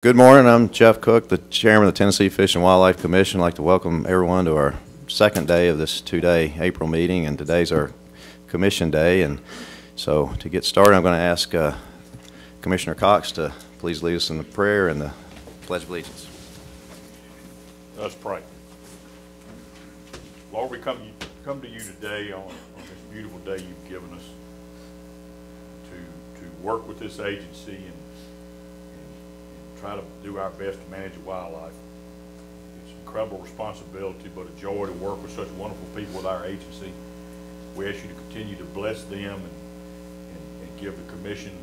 Good morning. I'm Jeff Cook, the chairman of the Tennessee Fish and Wildlife Commission. I'd like to welcome everyone to our second day of this two-day April meeting, and today's our commission day. And so to get started, I'm going to ask Commissioner Cox to please lead us in the prayer and the Pledge of Allegiance. Let's pray. Lord, we come to you today on this beautiful day you've given us to work with this agency and try to do our best to manage the wildlife. It's an incredible responsibility, but a joy to work with such wonderful people with our agency. We ask you to continue to bless them and give the commission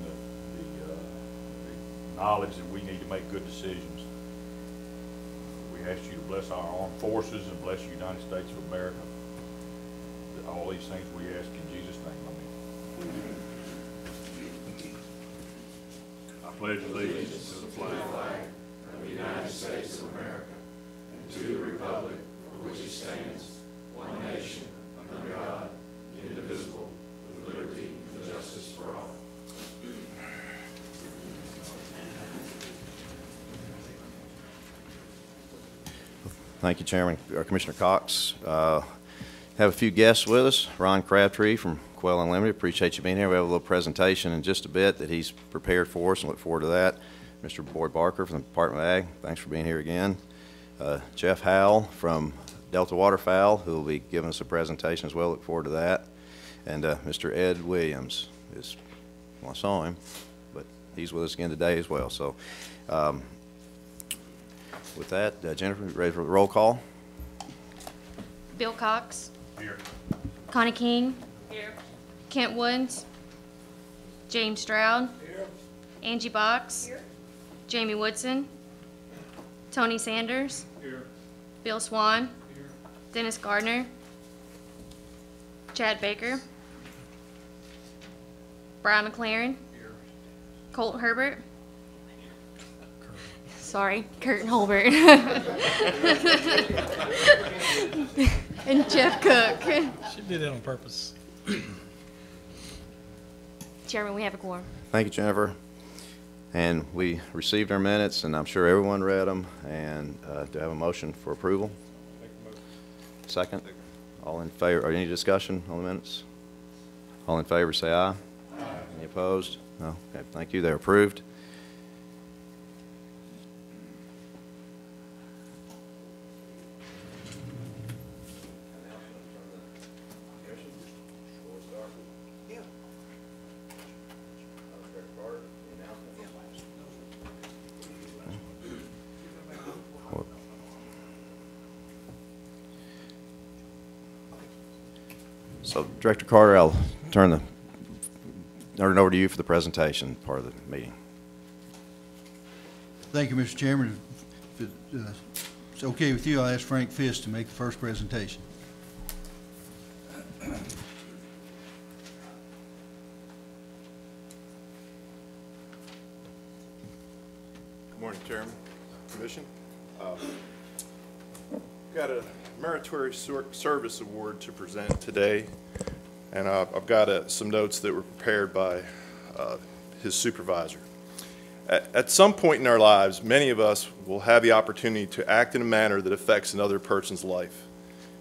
the knowledge that we need to make good decisions. We ask you to bless our armed forces and bless the United States of America. All these things we ask in Jesus' name. Amen. I pledge allegiance to the flag of the United States of America and to the republic for which it stands, one nation, under God, indivisible, with liberty and justice for all. Thank you, Chairman. Commissioner Cox. Have a few guests with us. Ron Crabtree from Quail Unlimited. Appreciate you being here. We have a little presentation in just a bit that he's prepared for us and look forward to that. Mr. Boyd Barker from the Department of Ag. Thanks for being here again. Jeff Howell from Delta Waterfowl, who will be giving us a presentation as well. Look forward to that. And Mr. Ed Williams is, well, I saw him, but he's with us again today as well. So with that, Jennifer, ready for the roll call? Bill Cox. Here. Connie King. Here. Kent Woods. James Stroud. Here. Angie Box. Here. Jamie Woodson. Tony Sanders. Here. Bill Swan. Here. Dennis Gardner. Chad Baker. Brian McLaren. Here. Colt Herbert. Sorry, Kurt and Holbert. And Jeff Cook. She did that on purpose. Chairman, we have a quorum. Thank you, Jennifer. And we received our minutes, and I'm sure everyone read them. And do I have a motion for approval? Second? All in favor, or any discussion on the minutes? All in favor, say aye. Aye. Any opposed? No? Okay, thank you. They're approved. So, Director Carter, I'll turn it over to you for the presentation part of the meeting. Thank you, Mr. Chairman. If it's okay with you, I'll ask Frank Fiss to make the first presentation. Good morning, Chairman, Commission. Got a Meritorious Service Award to present today, and I've got some notes that were prepared by his supervisor. At some point in our lives, many of us will have the opportunity to act in a manner that affects another person's life.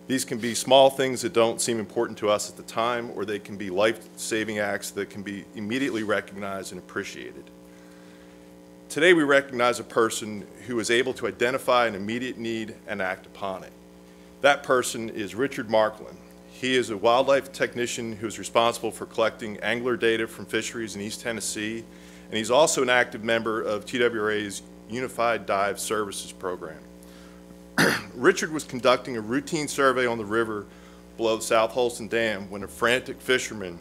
These can be small things that don't seem important to us at the time, or they can be life-saving acts that can be immediately recognized and appreciated. Today we recognize a person who is able to identify an immediate need and act upon it. That person is Richard Markland. He is a wildlife technician who is responsible for collecting angler data from fisheries in East Tennessee, and he's also an active member of TWRA's Unified Dive Services program. Richard was conducting a routine survey on the river below the South Holston Dam when a frantic fisherman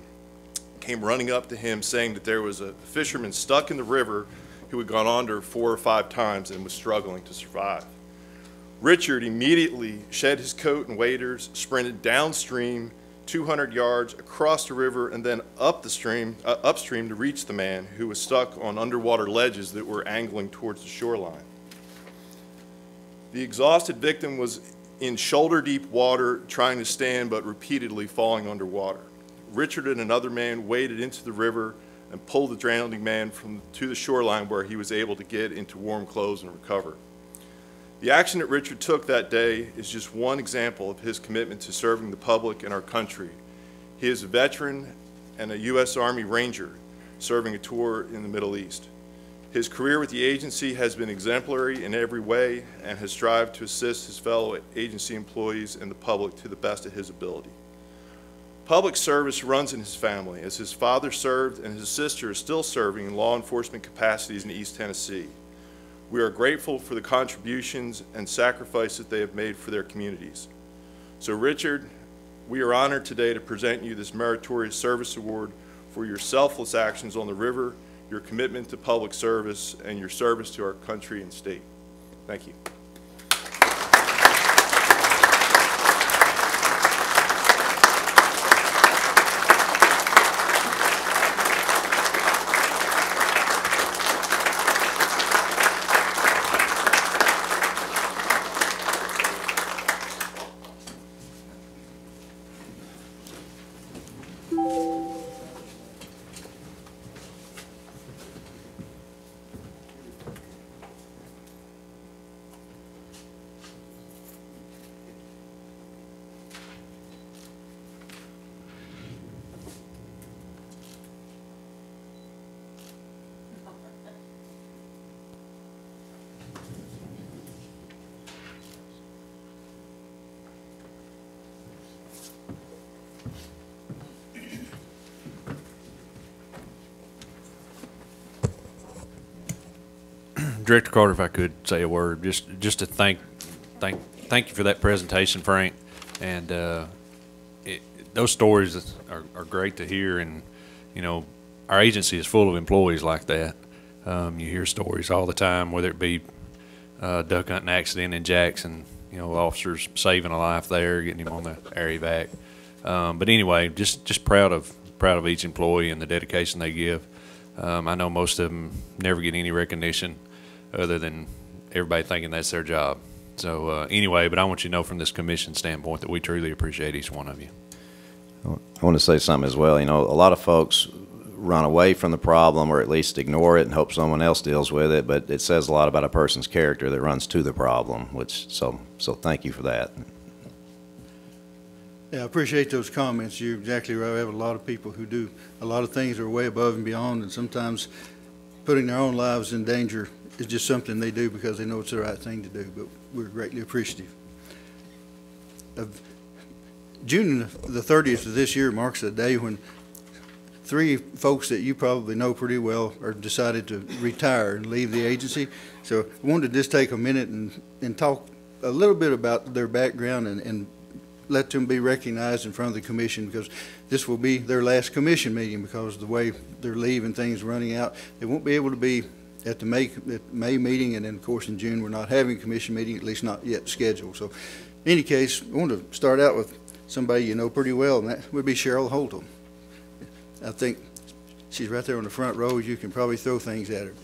came running up to him saying that there was a fisherman stuck in the river who had gone under 4 or 5 times and was struggling to survive. Richard immediately shed his coat and waders, sprinted downstream 200 yards across the river and then upstream to reach the man who was stuck on underwater ledges that were angling towards the shoreline. The exhausted victim was in shoulder-deep water trying to stand but repeatedly falling underwater. Richard and another man waded into the river, and pulled the drowning man to the shoreline where he was able to get into warm clothes and recover. The action that Richard took that day is just one example of his commitment to serving the public and our country. He is a veteran and a U.S. Army Ranger serving a tour in the Middle East. His career with the agency has been exemplary in every way and has strived to assist his fellow agency employees and the public to the best of his ability. Public service runs in his family, as his father served and his sister is still serving in law enforcement capacities in East Tennessee. We are grateful for the contributions and sacrifice that they have made for their communities. So Richard, we are honored today to present you this Meritorious Service Award for your selfless actions on the river, your commitment to public service, and your service to our country and state. Thank you. Director Carter, if I could say a word, just to thank you for that presentation, Frank. And those stories are great to hear. And you know, our agency is full of employees like that. You hear stories all the time, whether it be duck hunting accident in Jackson, you know, officers saving a life there, getting him on the air evac. But anyway, just proud of each employee and the dedication they give. I know most of them never get any recognition other than everybody thinking that's their job. So anyway, but I want you to know from this commission standpoint that we truly appreciate each one of you. I want to say something as well. You know, a lot of folks run away from the problem or at least ignore it and hope someone else deals with it, but it says a lot about a person's character that runs to the problem, so thank you for that. Yeah, I appreciate those comments. You're exactly right. We have a lot of people who do a lot of things that are way above and beyond, and sometimes putting their own lives in danger is just something they do because they know it's the right thing to do, but we're greatly appreciative. June the 30th of this year marks a day when three folks that you probably know pretty well are decided to retire and leave the agency. So I wanted to just take a minute and talk a little bit about their background and let them be recognized in front of the commission, because this will be their last commission meeting because of the way they're leaving things running out. They won't be able to be at the May meeting, and then of course in June we're not having a commission meeting, at least not yet scheduled. So in any case, I want to start out with somebody you know pretty well, and that would be Sheryl Holtam. I think she's right there on the front row. You can probably throw things at her.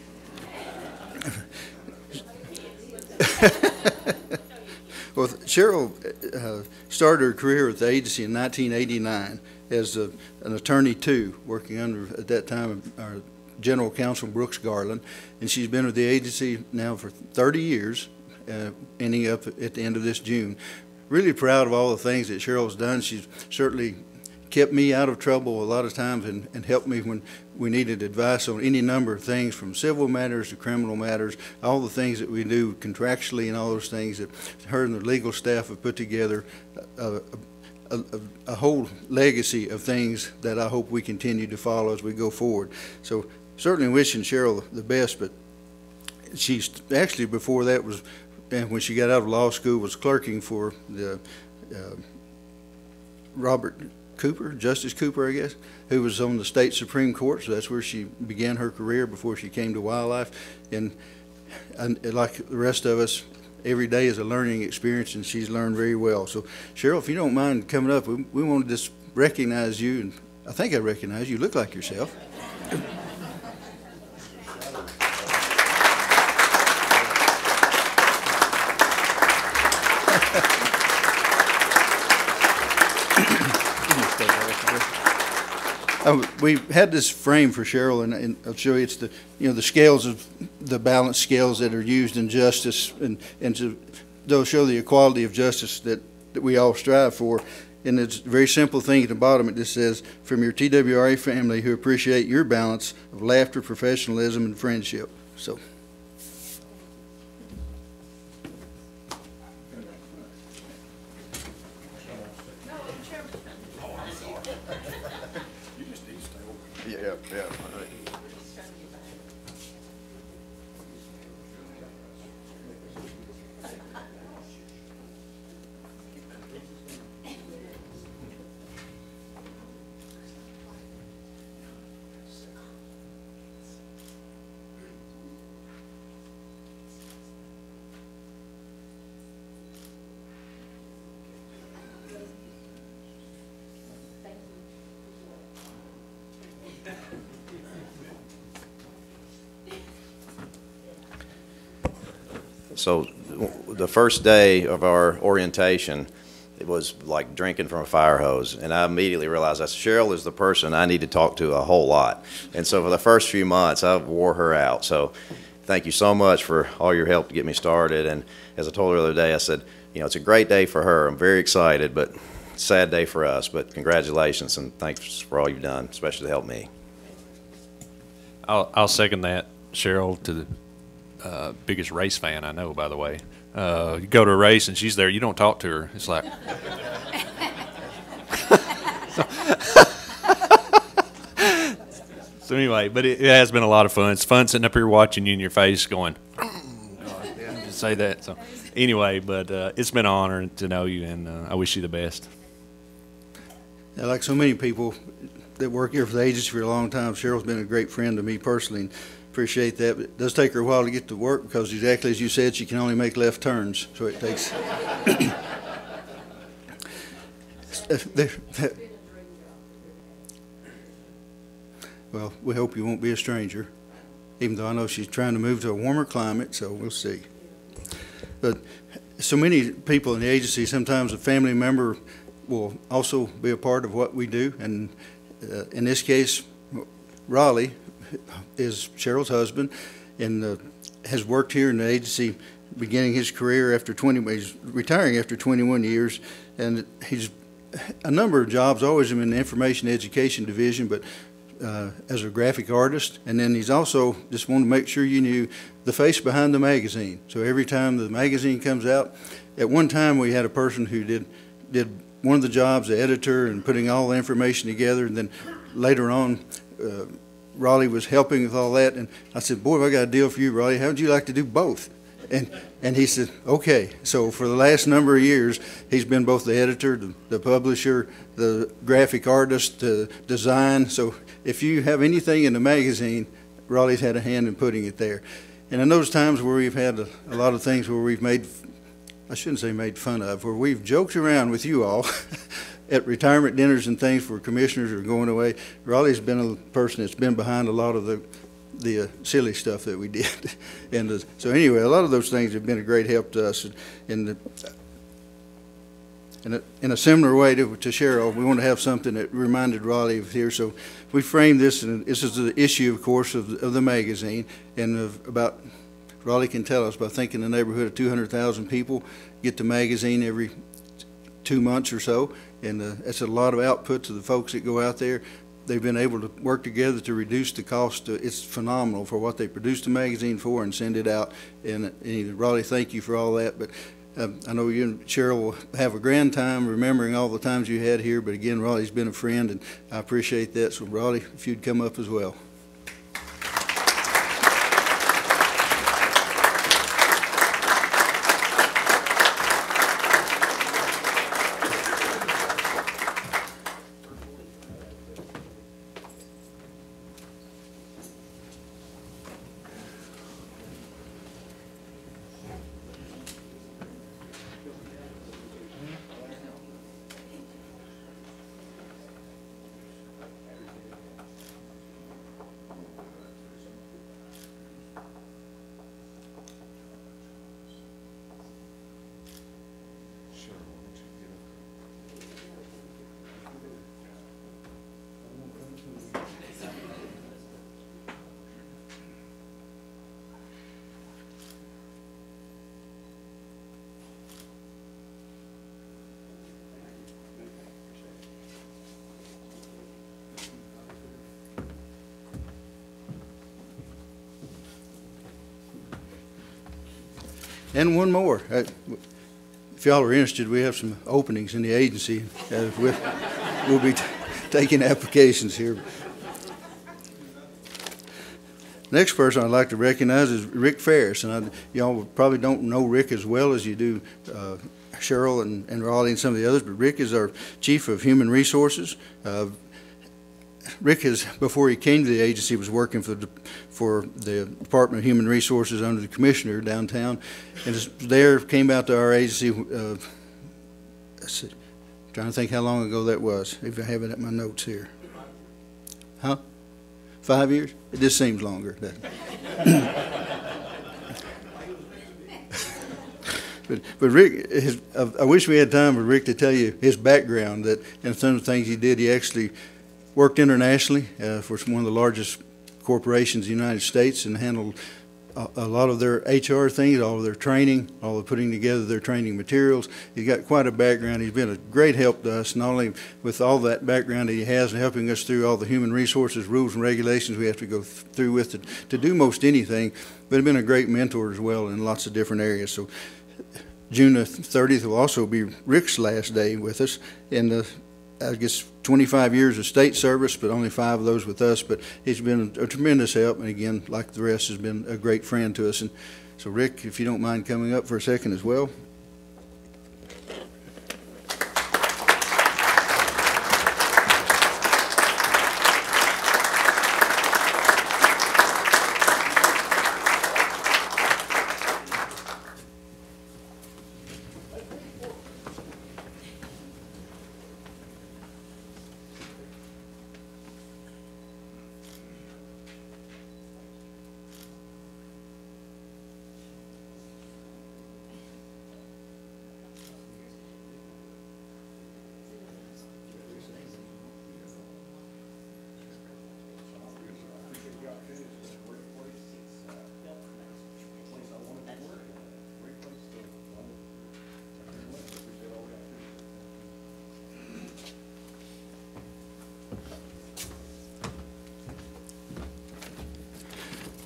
Well, Sheryl started her career with the agency in 1989 as an attorney too, working under, at that time, our General Counsel Brooks Garland, and she's been with the agency now for 30 years, ending up at the end of this June. Really proud of all the things that Sheryl's done. She's certainly kept me out of trouble a lot of times and helped me when we needed advice on any number of things, from civil matters to criminal matters, all the things that we do contractually and all those things that her and the legal staff have put together, a whole legacy of things that I hope we continue to follow as we go forward. So certainly wishing Sheryl the best, but she's actually, before that, was, when she got out of law school, was clerking for the Robert Cooper, Justice Cooper, I guess, who was on the state Supreme Court. So that's where she began her career before she came to wildlife. And like the rest of us, every day is a learning experience, and she's learned very well. So Sheryl, if you don't mind coming up, we want to just recognize you. And I think I recognize you. You look like yourself. We had this frame for Sheryl, and I'll show you. It's the, the scales of the balance scales that are used in justice, and they'll show the equality of justice that we all strive for. And it's a very simple thing at the bottom. It just says, from your TWRA family who appreciate your balance of laughter, professionalism, and friendship. So. Yeah. So the first day of our orientation, it was like drinking from a fire hose. And I immediately realized that Sheryl is the person I need to talk to a whole lot. And so for the first few months, I wore her out. So thank you so much for all your help to get me started. And as I told her the other day, I said, it's a great day for her. I'm very excited, but sad day for us. But congratulations, and thanks for all you've done, especially to help me. I'll second that, Sheryl, to the biggest race fan I know, by the way. You go to a race and she's there, you don't talk to her. It's like... So anyway, but it has been a lot of fun. It's fun sitting up here watching you in your face going, just say that. So anyway, but it's been an honor to know you, and I wish you the best. Yeah, like so many people that work here for the agency for a long time, Cheryl's been a great friend to me personally, and appreciate that. But it does take her a while to get to work because, exactly as you said, she can only make left turns. So it takes... Well, we hope you won't be a stranger, even though I know she's trying to move to a warmer climate, so we'll see. But so many people in the agency, sometimes a family member will also be a part of what we do. And in this case, Raleigh is Sheryl's husband, and has worked here in the agency beginning his career after he's retiring after 21 years, and he's a number of jobs, always in the Information Education Division, but as a graphic artist. And then he's also, just wanted to make sure you knew, the face behind the magazine. So every time the magazine comes out, at one time we had a person who did one of the jobs, the editor, and putting all the information together, and then later on Raleigh was helping with all that, and I said, boy, have I got a deal for you, Raleigh. How would you like to do both? And he said, okay. So for the last number of years, he's been both the editor, the publisher, the graphic artist, the design. So if you have anything in the magazine, Raleigh's had a hand in putting it there. And in those times where we've had a lot of things where we've made, I shouldn't say made fun of, where we've joked around with you all at retirement dinners and things where commissioners are going away, Raleigh's been a person that's been behind a lot of the silly stuff that we did. And so anyway, a lot of those things have been a great help to us. In a similar way to Sheryl, we want to have something that reminded Raleigh of here. So we framed this, and this is the issue, of course, of the magazine, and about, Raleigh can tell us, but I think in the neighborhood of 200,000 people get the magazine every 2 months or so, and that's a lot of output to the folks that go out there. They've been able to work together to reduce the cost. It's phenomenal for what they produce the magazine for and send it out. And Raleigh, thank you for all that. But I know you and Sheryl will have a grand time remembering all the times you had here. But again, Raleigh's been a friend, and I appreciate that. So Raleigh, if you'd come up as well. And one more. If y'all are interested, we have some openings in the agency. We'll be taking applications here. Next person I'd like to recognize is Rick Ferris, and y'all probably don't know Rick as well as you do Sheryl and Raleigh and some of the others, but Rick is our Chief of Human Resources. Rick before he came to the agency, was working for the Department of Human Resources under the Commissioner downtown, and came out to our agency. Trying to think how long ago that was, if I have it at my notes here. Huh? 5 years? It just seems longer. But Rick, I wish we had time for Rick to tell you his background, and some of the things he did. He actually worked internationally for one of the largest corporations in the United States and handled a lot of their HR things, all of their training, all of putting together their training materials. He's got quite a background. He's been a great help to us, not only with all that background that he has and helping us through all the human resources, rules, and regulations we have to go through with to do most anything, but he's been a great mentor as well in lots of different areas. So June the 30th will also be Rick's last day with us in the, I guess, 25 years of state service, but only 5 of those with us. But he's been a tremendous help, and again, like the rest, has been a great friend to us. And so, Rick, if you don't mind coming up for a second as well.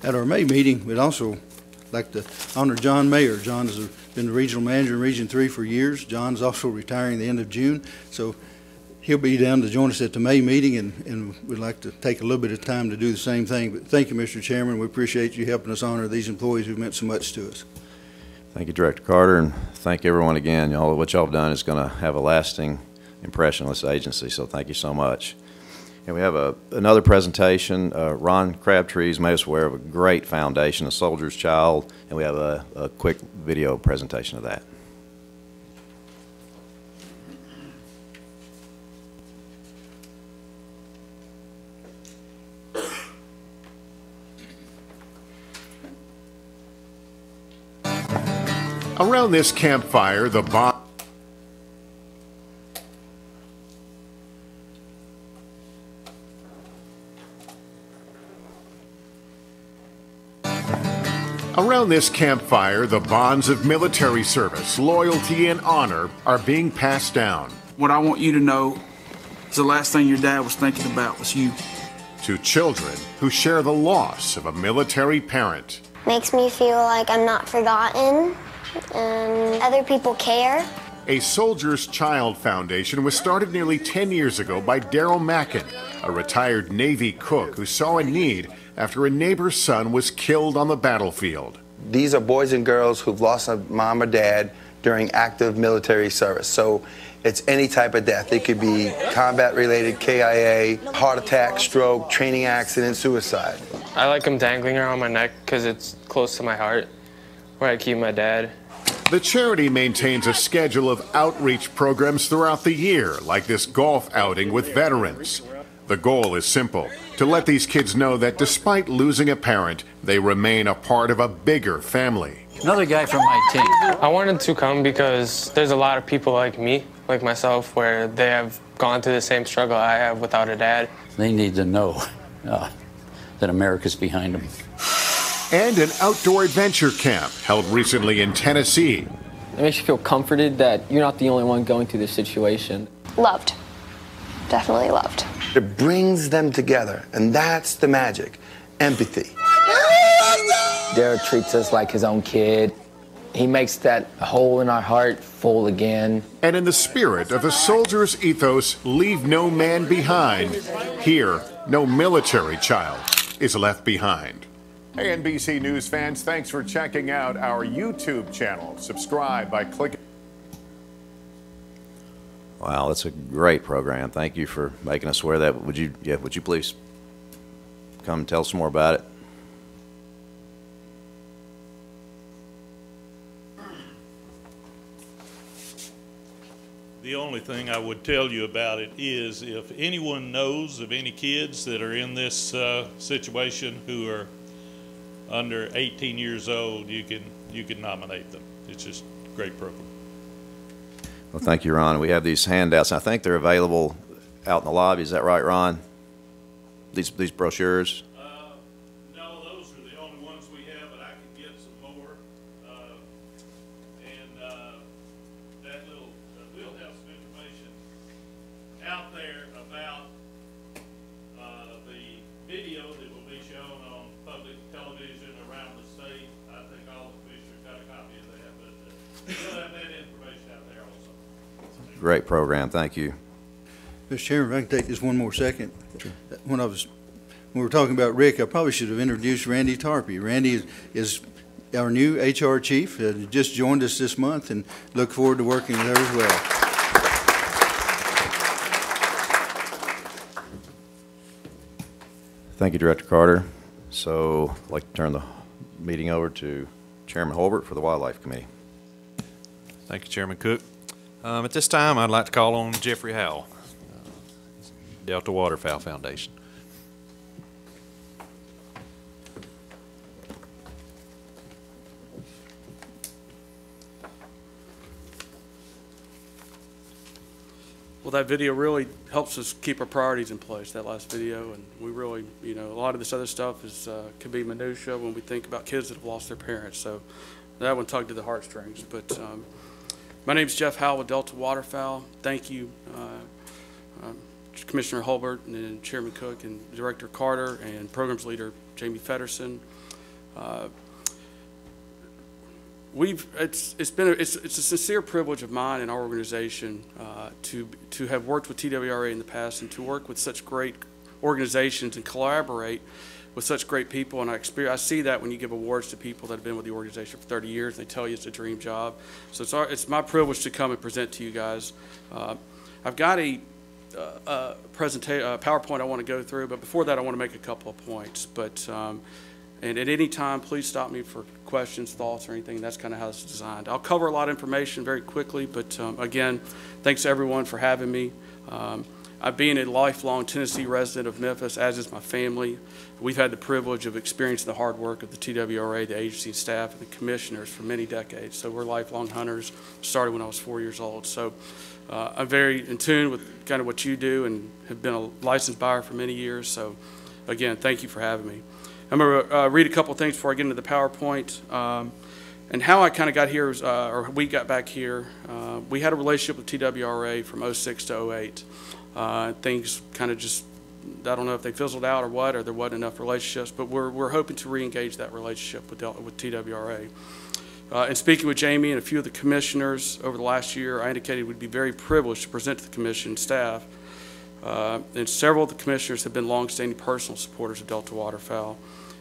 At our May meeting, we'd also like to honor John Mayer. John has been the regional manager in Region 3 for years. John's also retiring the end of June, so he'll be down to join us at the May meeting, and we'd like to take a little bit of time to do the same thing. But thank you, Mr. Chairman. We appreciate you helping us honor these employees who've meant so much to us. Thank you, Director Carter, and thank everyone again. What y'all have done is going to have a lasting impression on this agency, so thank you so much. And we have another presentation. Ron Crabtree's made us aware of a great foundation, A Soldier's Child, and we have a quick video presentation of that. Around this campfire, the bond. Around this campfire, the bonds of military service, loyalty, and honor are being passed down. What I want you to know is the last thing your dad was thinking about was you. To children who share the loss of a military parent. Makes me feel like I'm not forgotten and other people care. A Soldier's Child Foundation was started nearly 10 years ago by Daryl Mackin, a retired Navy cook who saw a need after a neighbor's son was killed on the battlefield. These are boys and girls who've lost a mom or dad during active military service. So it's any type of death. It could be combat-related, KIA, heart attack, stroke, training accident, suicide. I like them dangling around my neck because it's close to my heart, where I keep my dad. The charity maintains a schedule of outreach programs throughout the year, like this golf outing with veterans. The goal is simple, to let these kids know that despite losing a parent, they remain a part of a bigger family. Another guy from my team. I wanted to come because there's a lot of people like me, like myself, where they have gone through the same struggle I have without a dad. They need to know that America's behind them. And an outdoor adventure camp held recently in Tennessee. It makes you feel comforted that you're not the only one going through this situation. Loved. Definitely loved. It brings them together, and that's the magic. Empathy. Derek treats us like his own kid. he makes that hole in our heart full again. And in the spirit of the soldier's ethos, leave no man behind, here, no military child is left behind. Hey, NBC News fans, thanks for checking out our YouTube channel. Subscribe by clicking. Wow, that's a great program. Thank you for making us aware of that. Would you please come and tell us more about it? The only thing I would tell you about it is if anyone knows of any kids that are in this situation who are under 18 years old, you can nominate them. It's just a great program. Well, thank you, Ron. We have these handouts. I think they're available out in the lobby. Is that right, Ron? These brochures? No, those are the only ones we have, but I can get some more. We'll have some information out there about the video that will be shown on public television around the state. I think all the commissioners got a copy of that, but we'll have that information out there also. Great program. Thank you. Mr. Chairman, if I can take just one more second. Sure. When we were talking about Rick, I probably should have introduced Randy Tarpey. Randy is our new HR chief, just joined us this month, and look forward to working with her as well. Thank you, Director Carter. So I'd like to turn the meeting over to Chairman Holbert for the Wildlife Committee. Thank you, Chairman Cook. At this time, I'd like to call on Jeffery Howell, Delta Waterfowl Foundation. Well, that video really helps us keep our priorities in place, that last video, and we really, you know, a lot of this other stuff is can be minutia when we think about kids that have lost their parents, so that one tugged to the heartstrings. But my name is Jeff Howell with Delta Waterfowl. Thank you, Commissioner Holbert and Chairman Cook and Director Carter and Programs Leader Jamie Fedderson. It's a sincere privilege of mine and our organization to have worked with TWRA in the past and to work with such great organizations and collaborate with such great people. And I see that when you give awards to people that have been with the organization for 30 years, they tell you it's a dream job. So it's my privilege to come and present to you guys. I've got a PowerPoint I want to go through, but before that I want to make a couple of points. And at any time, please stop me for questions, thoughts, or anything. That's kind of how it's designed. I'll cover a lot of information very quickly, but again, thanks to everyone for having me. I've been a lifelong Tennessee resident of Memphis, as is my family. We've had the privilege of experiencing the hard work of the TWRA, the agency staff, and the commissioners for many decades. So we're lifelong hunters, started when I was 4 years old. So I'm very in tune with kind of what you do and have been a licensed buyer for many years. So again, thank you for having me. I'm going to read a couple of things before I get into the PowerPoint. And how I kind of got here, or we got back here, we had a relationship with TWRA from 06 to 08. Things kind of just, I don't know if they fizzled out or what, or there wasn't enough relationships, but we're hoping to re-engage that relationship with TWRA. And speaking with Jamie and a few of the commissioners over the last year, I indicated we'd be very privileged to present to the commission staff. And several of the commissioners have been long-standing personal supporters of Delta Waterfowl.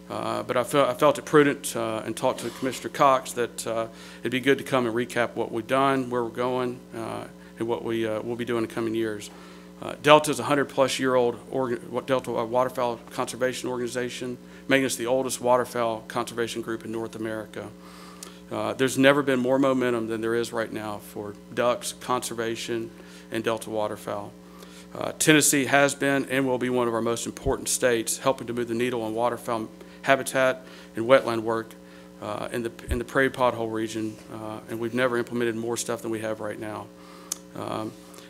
But I felt it prudent and talked to Commissioner Cox that it'd be good to come and recap what we've done, where we're going, and what we'll be doing in the coming years. Delta is a 100-plus-year-old Delta Waterfowl Conservation Organization, making us the oldest waterfowl conservation group in North America. There's never been more momentum than there is right now for ducks, conservation, and Delta waterfowl. Tennessee has been and will be one of our most important states, helping to move the needle on waterfowl habitat and wetland work in the prairie pothole region, and we've never implemented more stuff than we have right now.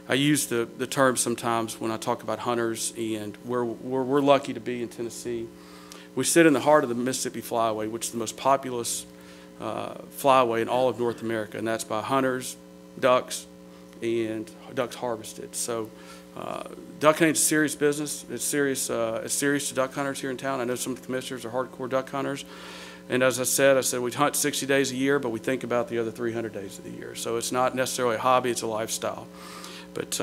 I use the term sometimes when I talk about hunters, and we're lucky to be in Tennessee. We sit in the heart of the Mississippi Flyway, which is the most populous flyway in all of North America, and that's by hunters, ducks, and ducks harvested. So duck hunting is a serious business. It's serious to duck hunters here in town. I know some of the commissioners are hardcore duck hunters. And as I said, we hunt 60 days a year, but we think about the other 300 days of the year. So it's not necessarily a hobby, it's a lifestyle. But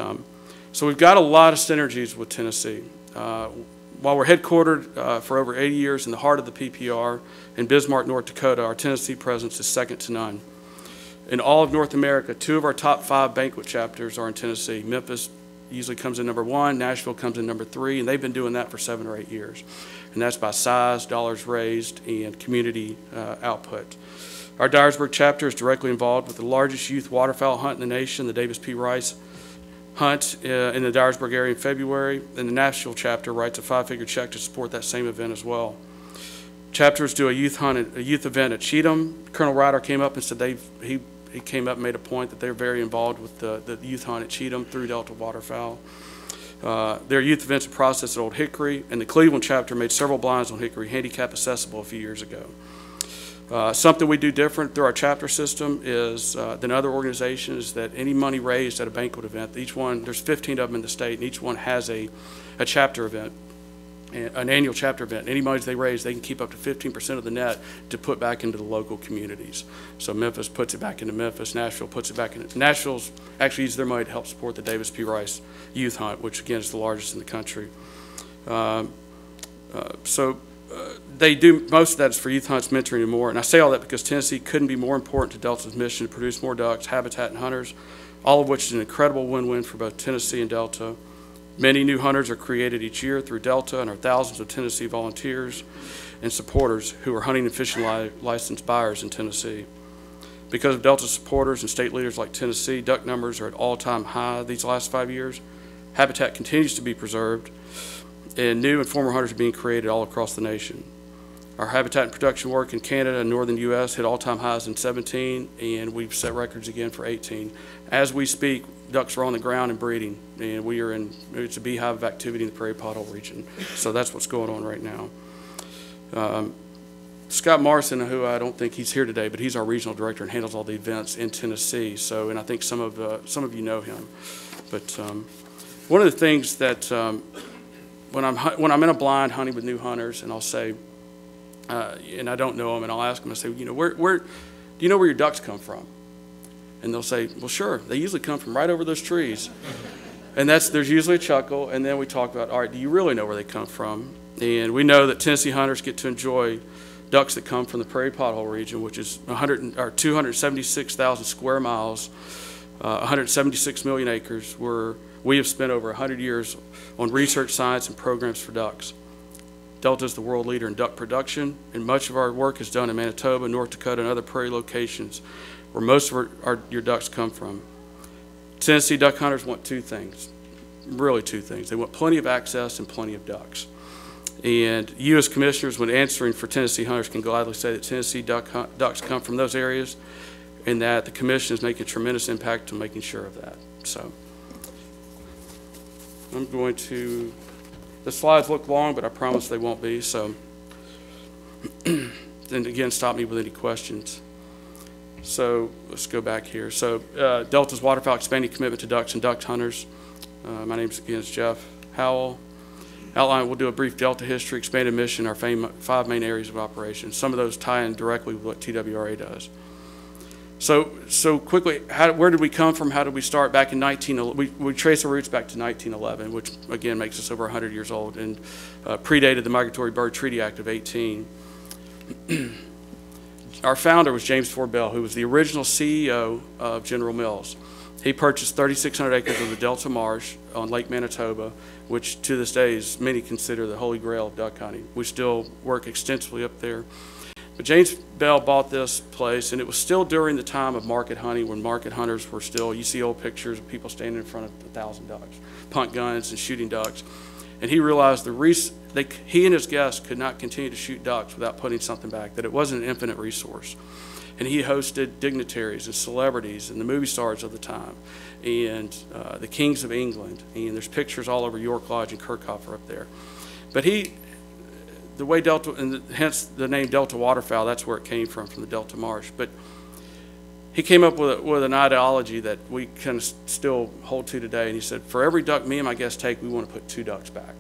so we've got a lot of synergies with Tennessee. While we're headquartered for over 80 years in the heart of the PPR in Bismarck, North Dakota, our Tennessee presence is second to none. In all of North America, 2 of our top 5 banquet chapters are in Tennessee. Memphis usually comes in number 1, Nashville comes in number 3, and they've been doing that for 7 or 8 years. And that's by size, dollars raised, and community output. Our Dyersburg chapter is directly involved with the largest youth waterfowl hunt in the nation, the Davis P. Rice hunt in the Dyersburg area in February, and the NASHVILLE chapter writes a 5-figure check to support that same event as well. Chapters do a youth event at Cheatham. Colonel Ryder came up and said he came up and made a point that they're very involved with the youth hunt at Cheatham through Delta Waterfowl. Their youth events are processed at Old Hickory, and the Cleveland chapter made several blinds on Hickory handicap accessible a few years ago. Something we do different through our chapter system is than other organizations, that any money raised at a banquet event, each one, there's 15 of them in the state, and each one has a chapter event, an annual chapter event. Any money they raise, they can keep up to 15% of the net to put back into the local communities. So Memphis puts it back into Memphis, Nashville puts it back into, Nashville's actually uses their money to help support the Davis P. Rice youth hunt, which again is the largest in the country. They do, most of that is for youth hunts, mentoring, and more. And I say all that because Tennessee couldn't be more important to Delta's mission to produce more ducks, habitat, and hunters, all of which is an incredible win-win for both Tennessee and Delta. Many new hunters are created each year through Delta, and are thousands of Tennessee volunteers and supporters who are hunting and fishing license buyers in Tennessee. Because of Delta supporters and state leaders like Tennessee, duck numbers are at all-time high these last 5 years. Habitat continues to be preserved, and new and former hunters are being created all across the nation. Our habitat and production work in Canada and northern U.S. hit all-time highs in 17, and we've set records again for 18. As we speak, ducks are on the ground and breeding, and it's a beehive of activity in the prairie pothole region. So that's what's going on right now. Scott Morrison, who I don't think he's here today, but he's our regional director and handles all the events in Tennessee. So, and I think some of you know him. But one of the things that when I'm in a blind hunting with new hunters, and I'll say, and I don't know them, and I'll ask them, I say, do you know where your ducks come from? And they'll say, well, sure. They usually come from right over those trees. And there's usually a chuckle, and then we talk about, all right, do you really know where they come from? And we know that Tennessee hunters get to enjoy ducks that come from the prairie pothole region, which is 276,000 square miles, 176 million acres, where we have spent over 100 years on research, science, and programs for ducks. Delta is the world leader in duck production, and much of our work is done in Manitoba, North Dakota, and other prairie locations where most of your ducks come from. Tennessee duck hunters want 2 things, really 2 things. They want plenty of access and plenty of ducks. And you as commissioners, when answering for Tennessee hunters, can gladly say that Tennessee ducks come from those areas, and that the commission is making a tremendous impact on making sure of that. So I'm going to, the slides look long, but I promise they won't be. So then again, stop me with any questions. So let's go back here. So Delta's Waterfowl expanding commitment to ducks and duck hunters. My name is Jeff Howell. Outline, we'll do a brief Delta history, expanded mission, our 5 main areas of operation. Some of those tie in directly with what TWRA does. So quickly, where did we come from? How did we start? Back in we trace our roots back to 1911, which again makes us over 100 years old, and predated the Migratory Bird Treaty Act of 18. Our founder was James Ford Bell, who was the original CEO of General Mills. He purchased 3,600 acres of the Delta Marsh on Lake Manitoba, which to this day is many consider the holy grail of duck hunting. We still work extensively up there. But James Bell bought this place, and it was still during the time of market hunting, when market hunters were still, you see old pictures of people standing in front of 1,000 ducks, punt guns and shooting ducks. And he realized he and his guests could not continue to shoot ducks without putting something back, that it wasn't an infinite resource. And he hosted dignitaries and celebrities and the movie stars of the time, and the kings of England. And there's pictures all over York Lodge and Kirkhofer up there. But the way Delta, and hence the name Delta Waterfowl, that's where it came from the Delta Marsh. But he came up with an ideology that we kind of still hold to today. And he said, for every duck me and my guests take, we want to put 2 ducks back.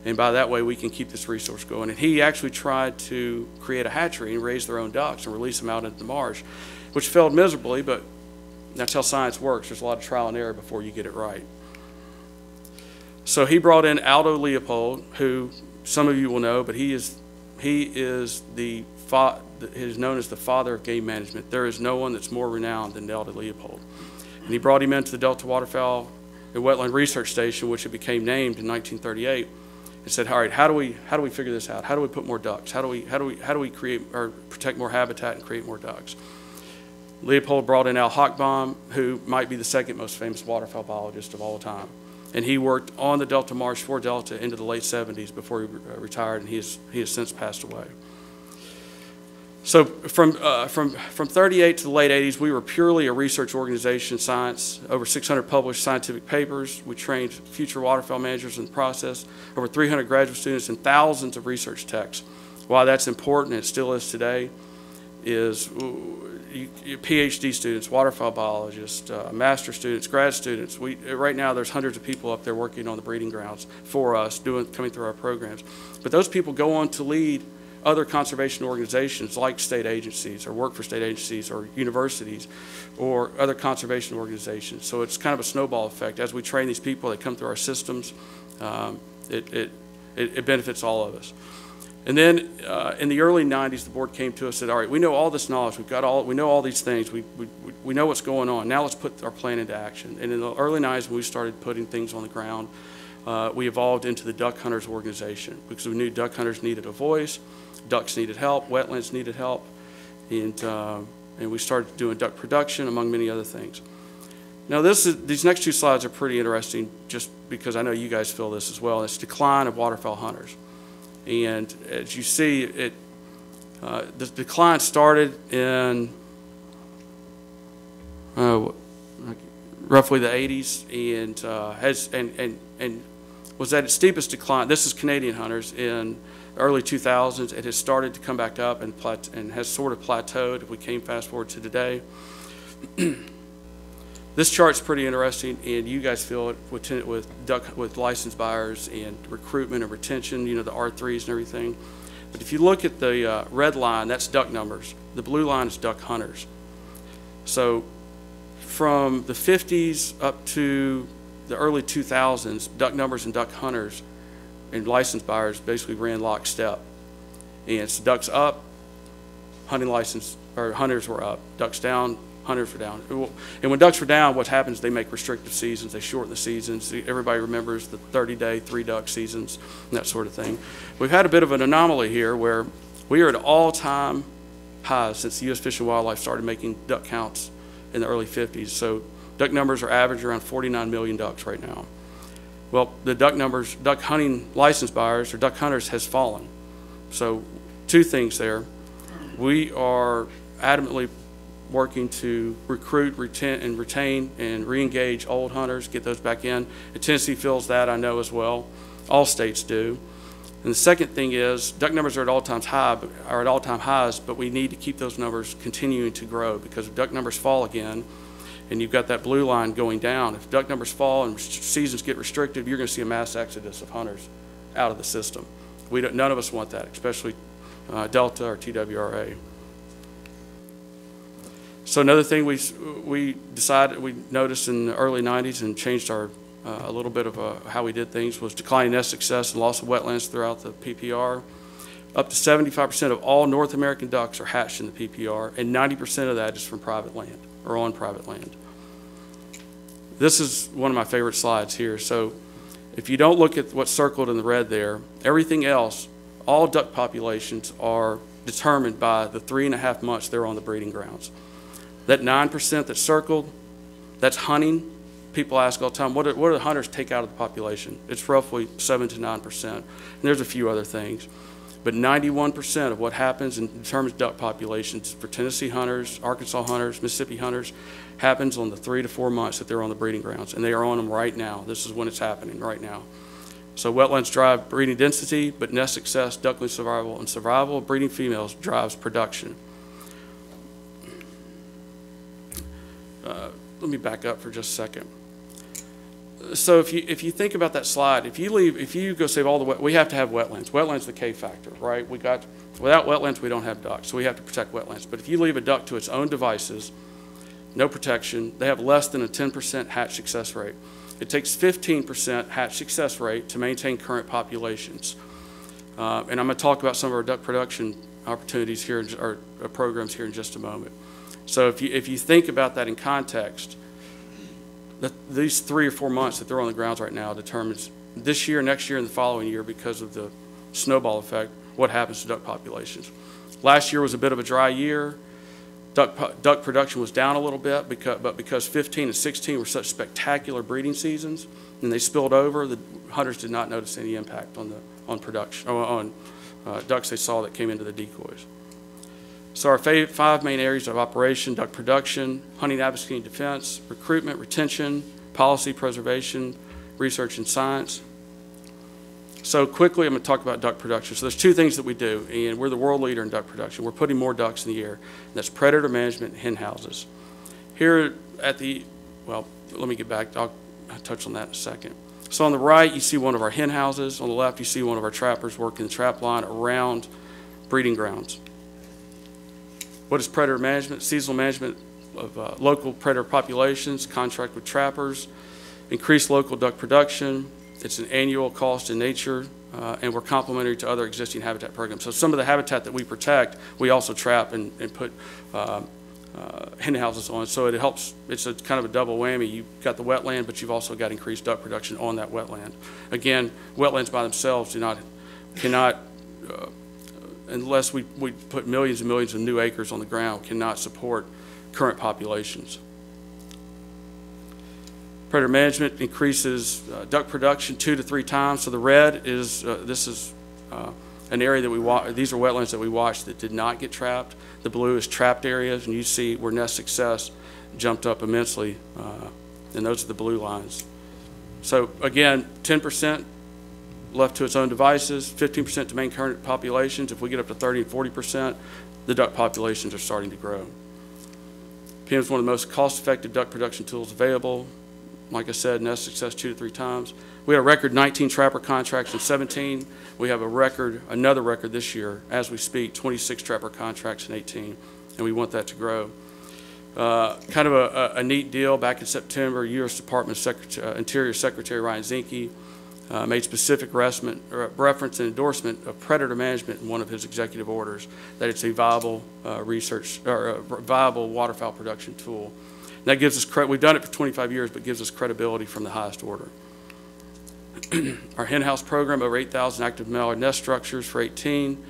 And by that way, we can keep this resource going. And he actually tried to create a hatchery and raise their own ducks and release them out into the marsh, which failed miserably, but that's how science works. There's a lot of trial and error before you get it right. So he brought in Aldo Leopold, who some of you will know, but he is known as the father of game management. There is no one that's more renowned than Aldo Leopold. And he brought him into the Delta Waterfowl and Wetland Research Station, which it became named in 1938, and said, all right, how do we figure this out? How do we put more ducks? How do we create or protect more habitat and create more ducks? Leopold brought in Al Hochbaum, who might be the second most famous waterfowl biologist of all time. And he worked on the Delta Marsh for Delta into the late 70s before he retired, and he has since passed away. So from 38 to the late 80s, we were purely a research organization, science, over 600 published scientific papers. We trained future waterfowl managers in the process, over 300 graduate students, and thousands of research techs. Why that's important, and it still is today, is PhD students, waterfowl biologists, master students, grad students. Right now there's hundreds of people up there working on the breeding grounds for us, coming through our programs. But those people go on to lead other conservation organizations like state agencies or work for state agencies or universities or other conservation organizations. So it's kind of a snowball effect. As we train these people, they come through our systems, it benefits all of us. And then in the early 90s, the board came to us and said, all right, we know all this knowledge, we know all these things, we know what's going on, now let's put our plan into action. And in the early 90s, when we started putting things on the ground, we evolved into the Duck Hunters organization because we knew duck hunters needed a voice, ducks needed help, wetlands needed help, and we started doing duck production, among many other things. Now these next two slides are pretty interesting just because I know you guys feel this as well. It's decline of waterfowl hunters. And as you see, the decline started in roughly the 80s and was at its steepest decline. This is Canadian hunters in early 2000s. It has started to come back up and has sort of plateaued if we came fast forward to today. This chart's pretty interesting, and you guys feel it with license buyers and recruitment and retention, you know, the R3s and everything. But if you look at the red line, that's duck numbers. The blue line is duck hunters. So from the 50s up to the early 2000s, duck numbers and duck hunters and license buyers basically ran lockstep. And it's ducks up, hunting license, or hunters were up, ducks down, hunters were down. And when ducks were down, what happens, they make restrictive seasons, they shorten the seasons. Everybody remembers the 30-day, 3-duck seasons, and that sort of thing. We've had a bit of an anomaly here where we are at all-time highs since the U.S. Fish and Wildlife started making duck counts in the early 50s. So duck numbers are average around 49 million ducks right now. Well, the duck numbers, duck hunting license buyers or duck hunters has fallen. So two things there. We are adamantly working to recruit, retain, and re-engage old hunters, get those back in. And Tennessee feels that, I know, as well. All states do. And the second thing is duck numbers are at all-time highs, but we need to keep those numbers continuing to grow because if duck numbers fall again, and you've got that blue line going down, if duck numbers fall and seasons get restricted, you're going to see a mass exodus of hunters out of the system. None of us want that, especially Delta or TWRA. So another thing we noticed in the early 90s and changed our a little bit of how we did things was declining nest success and loss of wetlands throughout the PPR. Up to 75% of all North American ducks are hatched in the PPR, and 90% of that is from private land or on private land. This is one of my favorite slides here. So if you don't look at what's circled in the red there, everything else, all duck populations are determined by the 3.5 months they're on the breeding grounds. That 9% that's circled, that's hunting. People ask all the time, what do the hunters take out of the population? It's roughly 7 to 9%. And there's a few other things. But 91% of what happens in determines duck populations for Tennessee hunters, Arkansas hunters, Mississippi hunters, happens on the 3 to 4 months that they're on the breeding grounds. And they are on them right now. This is when it's happening right now. So wetlands drive breeding density, but nest success, duckling survival, and survival of breeding females drives production. Let me back up for just a second. So if you think about that slide, if you go save all the we have to have wetlands. Wetlands the K factor, right? Without wetlands we don't have ducks, so we have to protect wetlands. But if you leave a duck to its own devices, no protection, they have less than a 10% hatch success rate. It takes 15% hatch success rate to maintain current populations. And I'm going to talk about some of our duck production opportunities here, or programs here in just a moment. So if you think about that in context, these 3 or 4 months that they're on the grounds right now determines this year, next year, and the following year, because of the snowball effect, what happens to duck populations. Last year was a bit of a dry year. Duck production was down a little bit, but because 15 and 16 were such spectacular breeding seasons, and they spilled over, the hunters did not notice any impact on production, on ducks they saw that came into the decoys. So our 5 main areas of operation: duck production, hunting, advocacy, and defense, recruitment, retention, policy, preservation, research, and science. So quickly, I'm going to talk about duck production. So there's 2 things that we do, and we're the world leader in duck production. We're putting more ducks in the air. That's predator management and hen houses. Here at the, well, let me get back. I'll touch on that in a second. So on the right, you see one of our hen houses. On the left, you see one of our trappers working the trap line around breeding grounds. What is predator management? Seasonal management of local predator populations, contract with trappers, increase local duck production. It's an annual cost in nature, and we're complementary to other existing habitat programs. So some of the habitat that we protect, we also trap and put hen houses on. So it helps, it's a kind of a double whammy. You've got the wetland, but you've also got increased duck production on that wetland. Again, wetlands by themselves cannot, unless we put millions and millions of new acres on the ground, cannot support current populations. Predator management increases duck production 2 to 3 times. So the red is, this is an area that we watch, these are wetlands that we watched that did not get trapped. The blue is trapped areas, and you see where nest success jumped up immensely, and those are the blue lines. So again, 10% left to its own devices, 15% to maintain current populations. If we get up to 30 and 40%, the duck populations are starting to grow. PM is one of the most cost-effective duck production tools available. Like I said, nest success 2 to 3 times. We had a record 19 trapper contracts in 17. We have another record this year, as we speak, 26 trapper contracts in 18, and we want that to grow. Kind of a neat deal. Back in September, U.S. Department of Interior Secretary Ryan Zinke made specific reference and endorsement of predator management in one of his executive orders, that it's a viable viable waterfowl production tool. And that gives us credit. We've done it for 25 years, but gives us credibility from the highest order. Our hen house program, over 8,000 active male nest structures for 18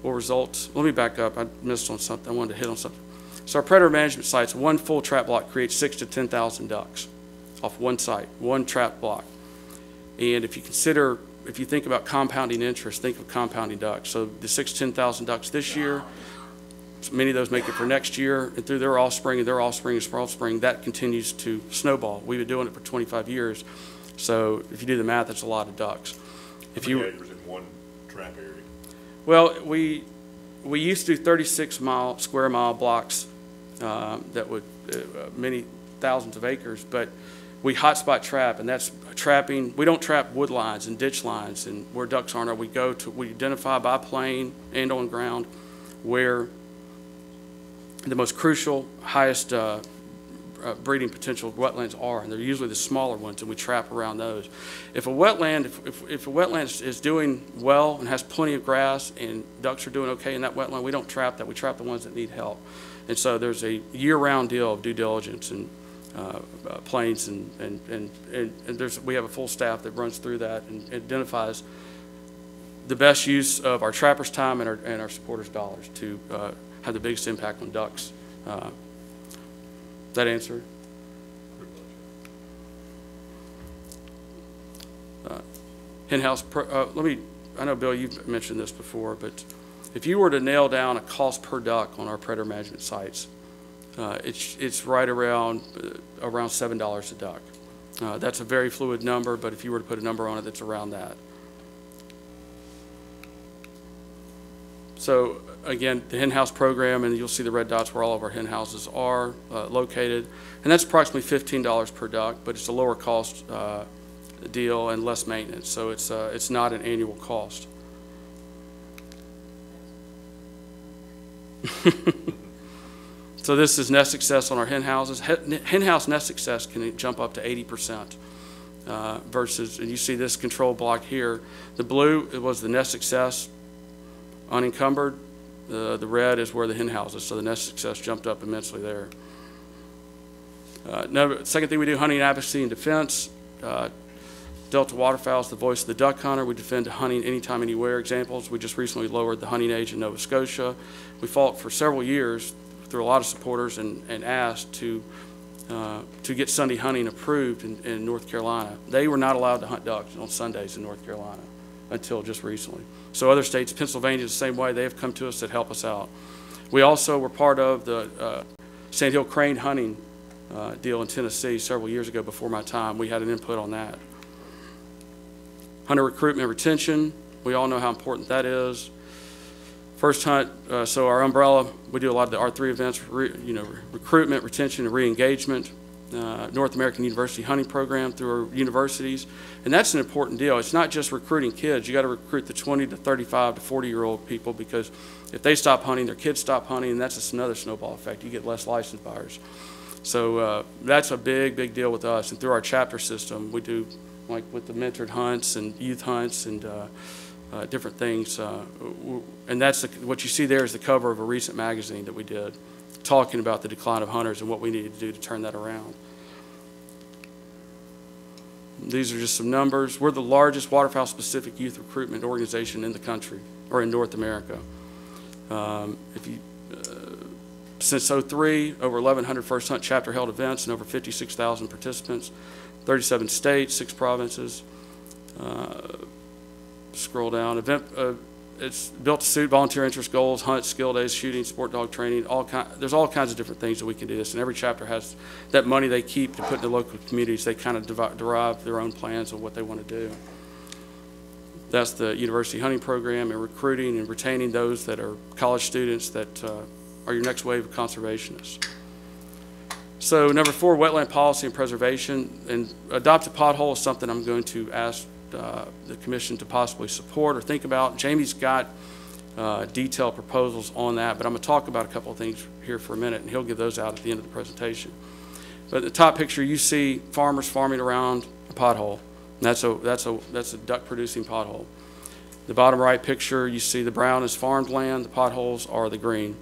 will result. Let me back up. I missed on something. I wanted to hit on something. So our predator management sites, one full trap block creates 6,000 to 10,000 ducks off one site, one trap block. And if you think about compounding interest, think of compounding ducks. So the 6,000 to 10,000 ducks this year, many of those make it for next year, and through their offspring and their offspring and offspring, that continues to snowball. We've been doing it for 25 years. So if you do the math, that's a lot of ducks. How many acres in one trap area? Well, we used to do 36 square mile blocks that would many thousands of acres, but we hotspot trap, and that's trapping. We don't trap wood lines and ditch lines and where ducks aren't. We identify by plane and on ground where the most crucial, highest breeding potential wetlands are, and they're usually the smaller ones, and we trap around those. If a wetland, if a wetland is doing well and has plenty of grass and ducks are doing okay in that wetland, we don't trap that. We trap the ones that need help. And so there's a year-round deal of due diligence and planes, and we have a full staff that runs through that and identifies the best use of our trappers' time and our supporters' dollars to have the biggest impact on ducks. That answer? Hen house. I know, Bill, you've mentioned this before, but if you were to nail down a cost per duck on our predator management sites, it's right around $7 a duck. That's a very fluid number, but if you were to put a number on it, that's around that. So again, the hen house program, and you'll see the red dots where all of our hen houses are located, and that's approximately $15 per duck, but it's a lower cost deal and less maintenance. So it's not an annual cost. So this is nest success on our hen houses. Hen house nest success can jump up to 80% versus, and you see this control block here. The blue, it was the nest success unencumbered. The red is where the hen houses, so the nest success jumped up immensely there. Second thing we do, hunting advocacy and defense. Delta Waterfowl is the voice of the duck hunter. We defend hunting anytime, anywhere. Examples, we just recently lowered the hunting age in Nova Scotia. We fought for several years through a lot of supporters and asked to get Sunday hunting approved in North Carolina. They were not allowed to hunt ducks on Sundays in North Carolina until just recently. So other states, Pennsylvania is the same way. They have come to us to help us out. We also were part of the Sand Hill crane hunting deal in Tennessee several years ago before my time. We had an input on that. Hunter recruitment and retention, we all know how important that is. First hunt, so our umbrella, we do a lot of the R3 events, recruitment, retention, and re-engagement. North American University Hunting Program through our universities. And that's an important deal. It's not just recruiting kids. You got to recruit the 20 to 35 to 40-year-old people, because if they stop hunting, their kids stop hunting, and that's just another snowball effect. You get less license buyers. So that's a big, big deal with us. And through our chapter system, we do, like with the mentored hunts and youth hunts and different things. And that's what you see there is the cover of a recent magazine that we did, talking about the decline of hunters and what we needed to do to turn that around. These are just some numbers. We're the largest waterfowl-specific youth recruitment organization in the country, or in North America. Since '03, over 1,100 first hunt chapter held events and over 56,000 participants, 37 states, 6 provinces. Scroll down. It's built to suit volunteer interest goals, hunt, skill days, shooting, sport dog training. There's all kinds of different things that we can do this. And every chapter has that money they keep to put in the local communities. They kind of derive their own plans of what they want to do. That's the university hunting program, and recruiting and retaining those that are college students that are your next wave of conservationists. So number 4, wetland policy and preservation. And adopted pothole is something I'm going to ask the commission to possibly support or think about. Jamie's got detailed proposals on that, but I'm going to talk about a couple of things here for a minute, and he'll give those out at the end of the presentation. But the top picture, you see farmers farming around a pothole. And that's a duck producing pothole. The bottom right picture, you see the brown is farmed land, the potholes are the green.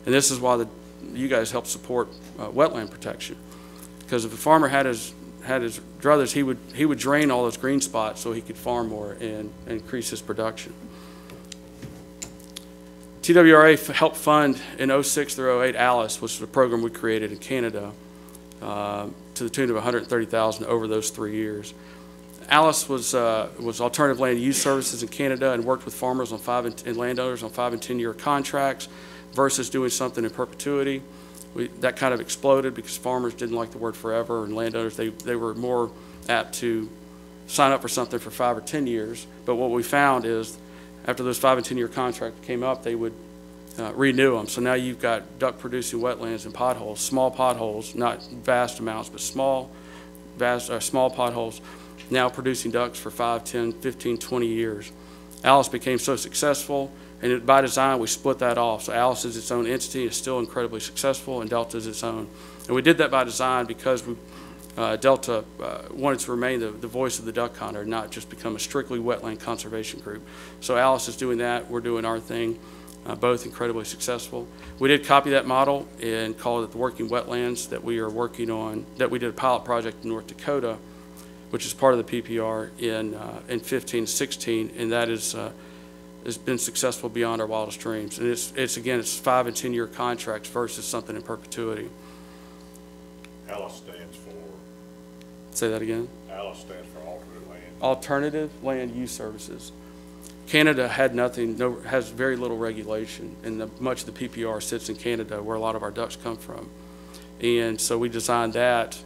And this is why you guys help support wetland protection. Because if a farmer had his druthers, he would drain all those green spots so he could farm more and increase his production. TWRA helped fund in '06 through '08 Alice, which was a program we created in Canada to the tune of $130,000 over those 3 years. Alice was alternative land use services in Canada and worked with farmers and landowners on 5- and 10-year contracts versus doing something in perpetuity. That kind of exploded because farmers didn't like the word forever, and landowners, they were more apt to sign up for something for 5 or 10 years. But what we found is after those 5- and 10-year contracts came up, they would renew them. So now you've got duck producing wetlands and potholes, small potholes, not vast amounts, but small potholes, now producing ducks for 5, 10, 15, 20 years. Alice became so successful, and by design, we split that off. So Alice is its own entity, is still incredibly successful, and Delta is its own. And we did that by design because Delta wanted to remain the voice of the duck hunter, not just become a strictly wetland conservation group. So Alice is doing that, we're doing our thing, both incredibly successful. We did copy that model and call it the working wetlands that we are working on, that we did a pilot project in North Dakota, which is part of the PPR in 15, 16, and that is has been successful beyond our wildest dreams. And it's 5- and 10-year contracts versus something in perpetuity. ALICE stands for? Say that again? ALICE stands for Alternative Land. Alternative Land Use Services. Canada had nothing, has very little regulation, and much of the PPR sits in Canada, where a lot of our ducks come from. And so we designed that,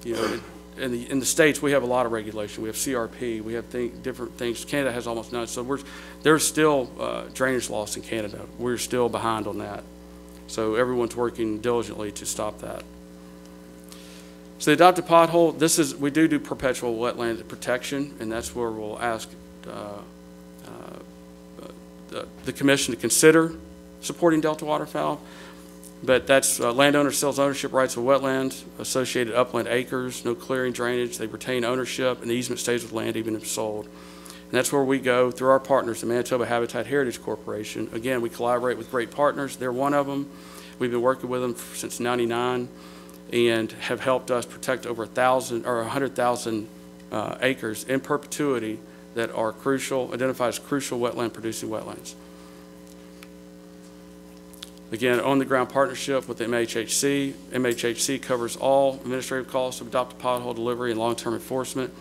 in the States, we have a lot of regulation. We have CRP. We have different things. Canada has almost none. So there's still drainage loss in Canada. We're still behind on that. So everyone's working diligently to stop that. So the adopted pothole, we do perpetual wetland protection, and that's where we'll ask the commission to consider supporting Delta waterfowl. But that's landowner sells ownership rights of wetlands, associated upland acres, no clearing, drainage. They retain ownership, and the easement stays with land even if sold. And that's where we go through our partners, the Manitoba Habitat Heritage Corporation. Again, we collaborate with great partners. They're one of them. We've been working with them since '99 and have helped us protect over 100,000 acres in perpetuity that are crucial, identified as crucial wetland producing wetlands. Again, on-the-ground partnership with MHHC. MHHC covers all administrative costs of adopted pothole delivery and long-term enforcement.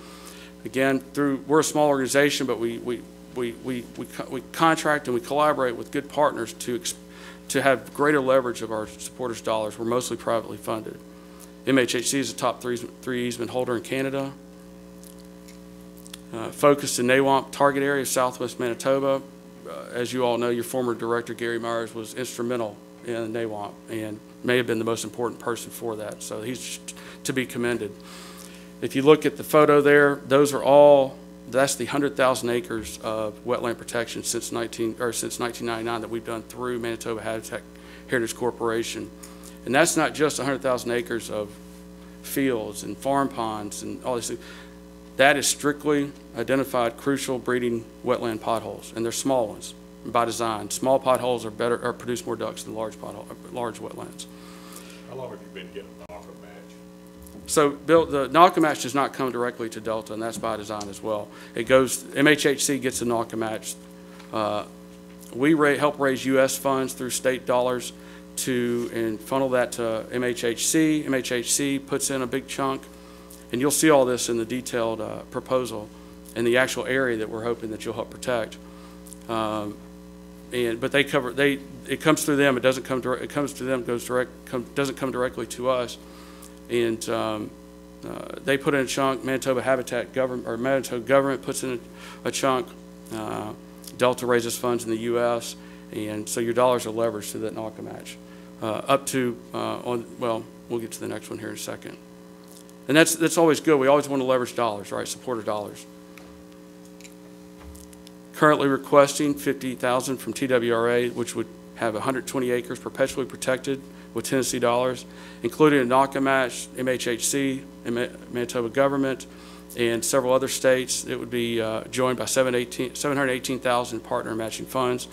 Again, we're a small organization, but we contract and we collaborate with good partners to have greater leverage of our supporters' dollars. We're mostly privately funded. MHHC is the top three easement holder in Canada. Focused in NAWAMP target area of southwest Manitoba. As you all know, your former director, Gary Myers, was instrumental in NAWAMP and may have been the most important person for that. So he's to be commended. If you look at the photo there, that's the 100,000 acres of wetland protection since 1999 that we've done through Manitoba Habitat Heritage Corporation. And that's not just 100,000 acres of fields and farm ponds and all these things. That is strictly identified crucial breeding wetland potholes, and they're small ones by design. Small potholes produce more ducks than large wetlands. How long have you been getting the knockout match? So, Bill, the knockout match does not come directly to Delta, and that's by design as well. It goes, MHHC gets the knockout match. We help raise U.S. funds through state dollars and funnel that to MHHC. MHHC puts in a big chunk. And you'll see all this in the detailed proposal and the actual area that we're hoping that you'll help protect. But it comes through them. It doesn't come direct. It comes to them. Doesn't come directly to us. And they put in a chunk. Manitoba Habitat government or Manitoba government puts in a chunk. Delta raises funds in the U.S. And so your dollars are leveraged to that NAWCA match. We'll get to the next one here in a second. And that's always good. We always want to leverage dollars, right? Supporter dollars. Currently requesting $50,000 from TWRA, which would have 120 acres perpetually protected with Tennessee dollars, including a NAWCA match, MHHC, Manitoba government, and several other states. It would be joined by $718,000 partner matching funds.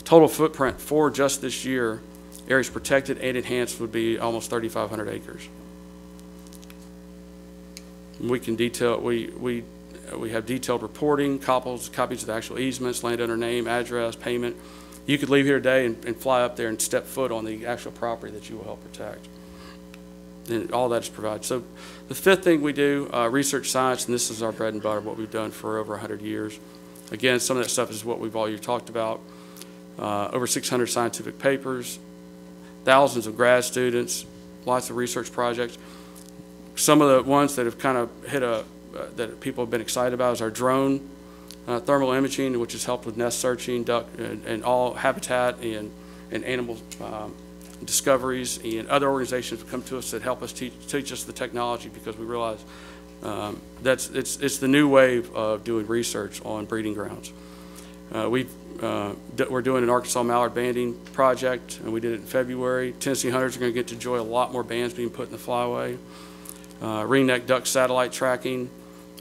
Total footprint for just this year, areas protected and enhanced, would be almost 3,500 acres. We can detail, we have detailed reporting, copies of the actual easements, landowner name, address, payment. You could leave here today and fly up there and step foot on the actual property that you will help protect. And all that is provided. So the fifth thing we do, research science, and this is our bread and butter, what we've done for over 100 years. Again, some of that stuff is what we've all talked about. Over 600 scientific papers, thousands of grad students, lots of research projects. Some of the ones that have kind of that people have been excited about is our drone thermal imaging, which has helped with nest searching, duck, and all habitat and animal discoveries. And other organizations have come to us that help us teach us the technology, because we realize it's the new wave of doing research on breeding grounds. We're doing an Arkansas mallard banding project, and we did it in February. Tennessee hunters are going to get to enjoy a lot more bands being put in the flyway. Ringneck duck satellite tracking.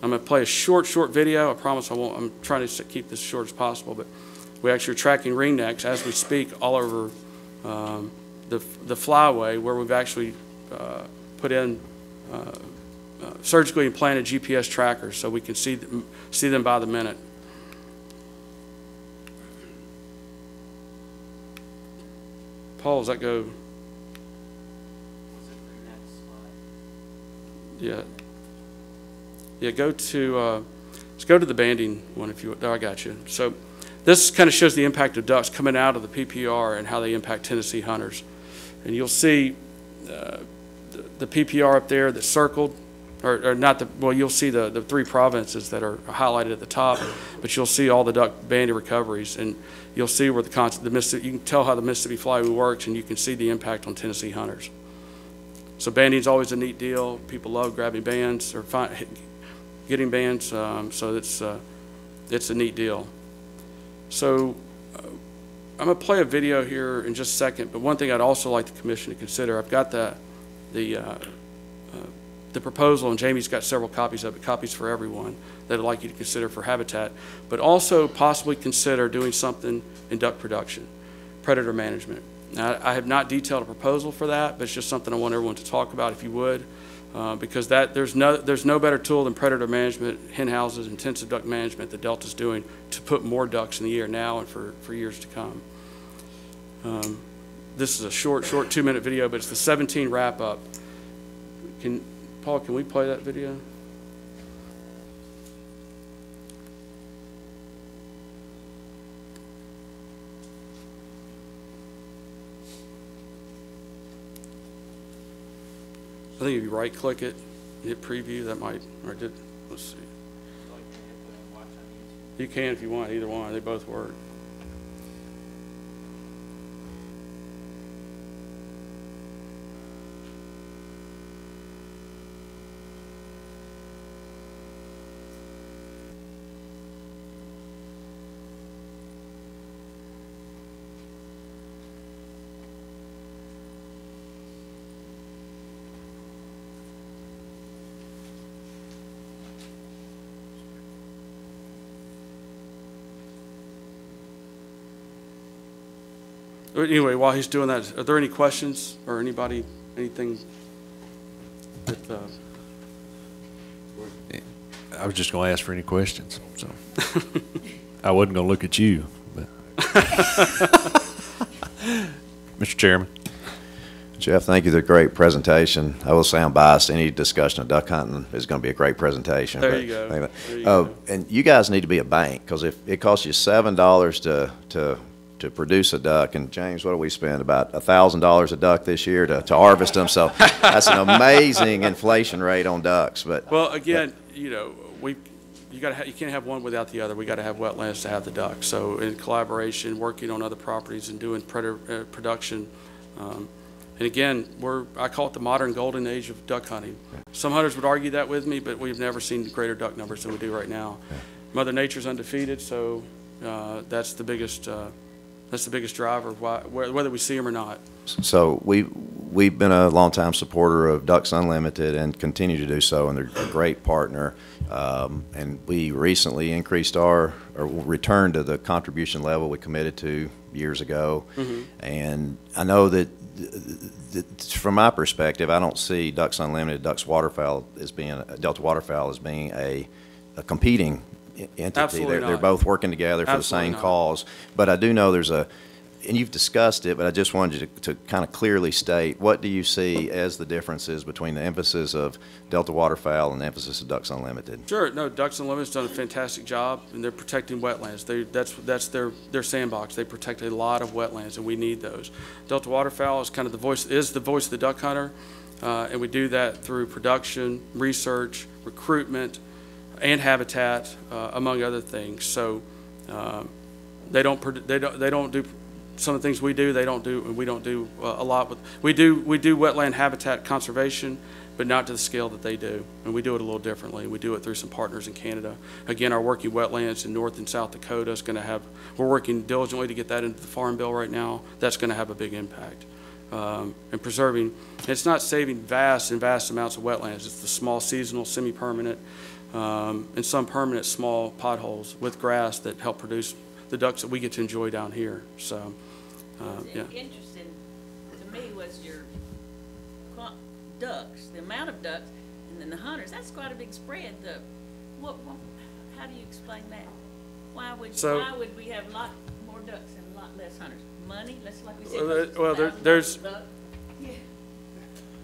I'm going to play a short video. I promise I won't. I'm trying to keep this as short as possible, but we actually are tracking ringnecks as we speak all over the flyway, where we've actually put in surgically implanted GPS trackers so we can see them by the minute. Paul, does that go? Yeah. Go to let's go to the banding one if you. Oh, I got you. So this kind of shows the impact of ducks coming out of the PPR and how they impact Tennessee hunters. And you'll see the PPR up there that's circled, or not the. Well, you'll see the three provinces that are highlighted at the top, but you'll see all the duck banding recoveries, and you'll see where the Mississippi. You can tell how the Mississippi flyway works, and you can see the impact on Tennessee hunters. So banding's always a neat deal. People love grabbing bands or getting bands, so it's a neat deal. So I'm going to play a video here in just a second, but one thing I'd also like the commission to consider, I've got the proposal, and Jamie's got several copies of it, copies for everyone, that I'd like you to consider for habitat, but also possibly consider doing something in duck production, predator management. Now, I have not detailed a proposal for that, but it's just something I want everyone to talk about, if you would, because there's no better tool than predator management, hen houses, intensive duck management that Delta's doing to put more ducks in the air now and for years to come. This is a short 2-minute video, but it's the 17 wrap-up. Paul, can we play that video? I think if you right-click it and hit preview, that might, let's see. You can if you want, either one. They both work. Anyway, while he's doing that, are there any questions or anybody, anything that, I was just going to ask for any questions, so I wasn't going to look at you, but Mr. Chairman. Jeff, thank you for the great presentation. I will say I'm biased. Any discussion of duck hunting is going to be a great presentation. There you go. There you go. And you guys need to be a bank, because if it costs you $7 to produce a duck, and James, what do we spend? About $1,000 a duck this year to harvest them. So that's an amazing inflation rate on ducks. But well, again, you know, you can't have one without the other. We got to have wetlands to have the ducks. So in collaboration, working on other properties and doing production. And again, I call it the modern golden age of duck hunting. Some hunters would argue that with me, but we've never seen greater duck numbers than we do right now. Mother Nature's undefeated, so that's the biggest. That's the biggest driver, whether we see them or not. So we've been a longtime supporter of Ducks Unlimited and continue to do so, and they're a great partner. And we recently increased returned to the contribution level we committed to years ago. Mm-hmm. And I know that from my perspective, I don't see Ducks Unlimited, Delta Waterfowl as being a competing entity. They're both working together for the same cause. But I do know there's and you've discussed it, but I just wanted you to kind of clearly state, what do you see as the differences between the emphasis of Delta Waterfowl and the emphasis of Ducks Unlimited? Sure. No, Ducks Unlimited's done a fantastic job, and they're protecting wetlands. That's their sandbox. They protect a lot of wetlands, and we need those. Delta Waterfowl is kind of the voice of the duck hunter, and we do that through production, research, recruitment, and habitat, among other things. So they don't do some of the things we do. They don't do, and we don't do a lot with. We do wetland habitat conservation, but not to the scale that they do, and we do it a little differently. We do it through some partners in Canada. Again, our working wetlands in North and South Dakota is going to have. We're working diligently to get that into the Farm Bill right now. That's going to have a big impact. And preserving. It's not saving vast amounts of wetlands. It's the small seasonal, semi-permanent. And some permanent small potholes with grass that help produce the ducks that we get to enjoy down here. So, yeah. Interesting to me was your ducks, the amount of ducks, and then the hunters. That's quite a big spread. How do you explain that? Why would we have a lot more ducks and a lot less hunters? Money? Let's like we said.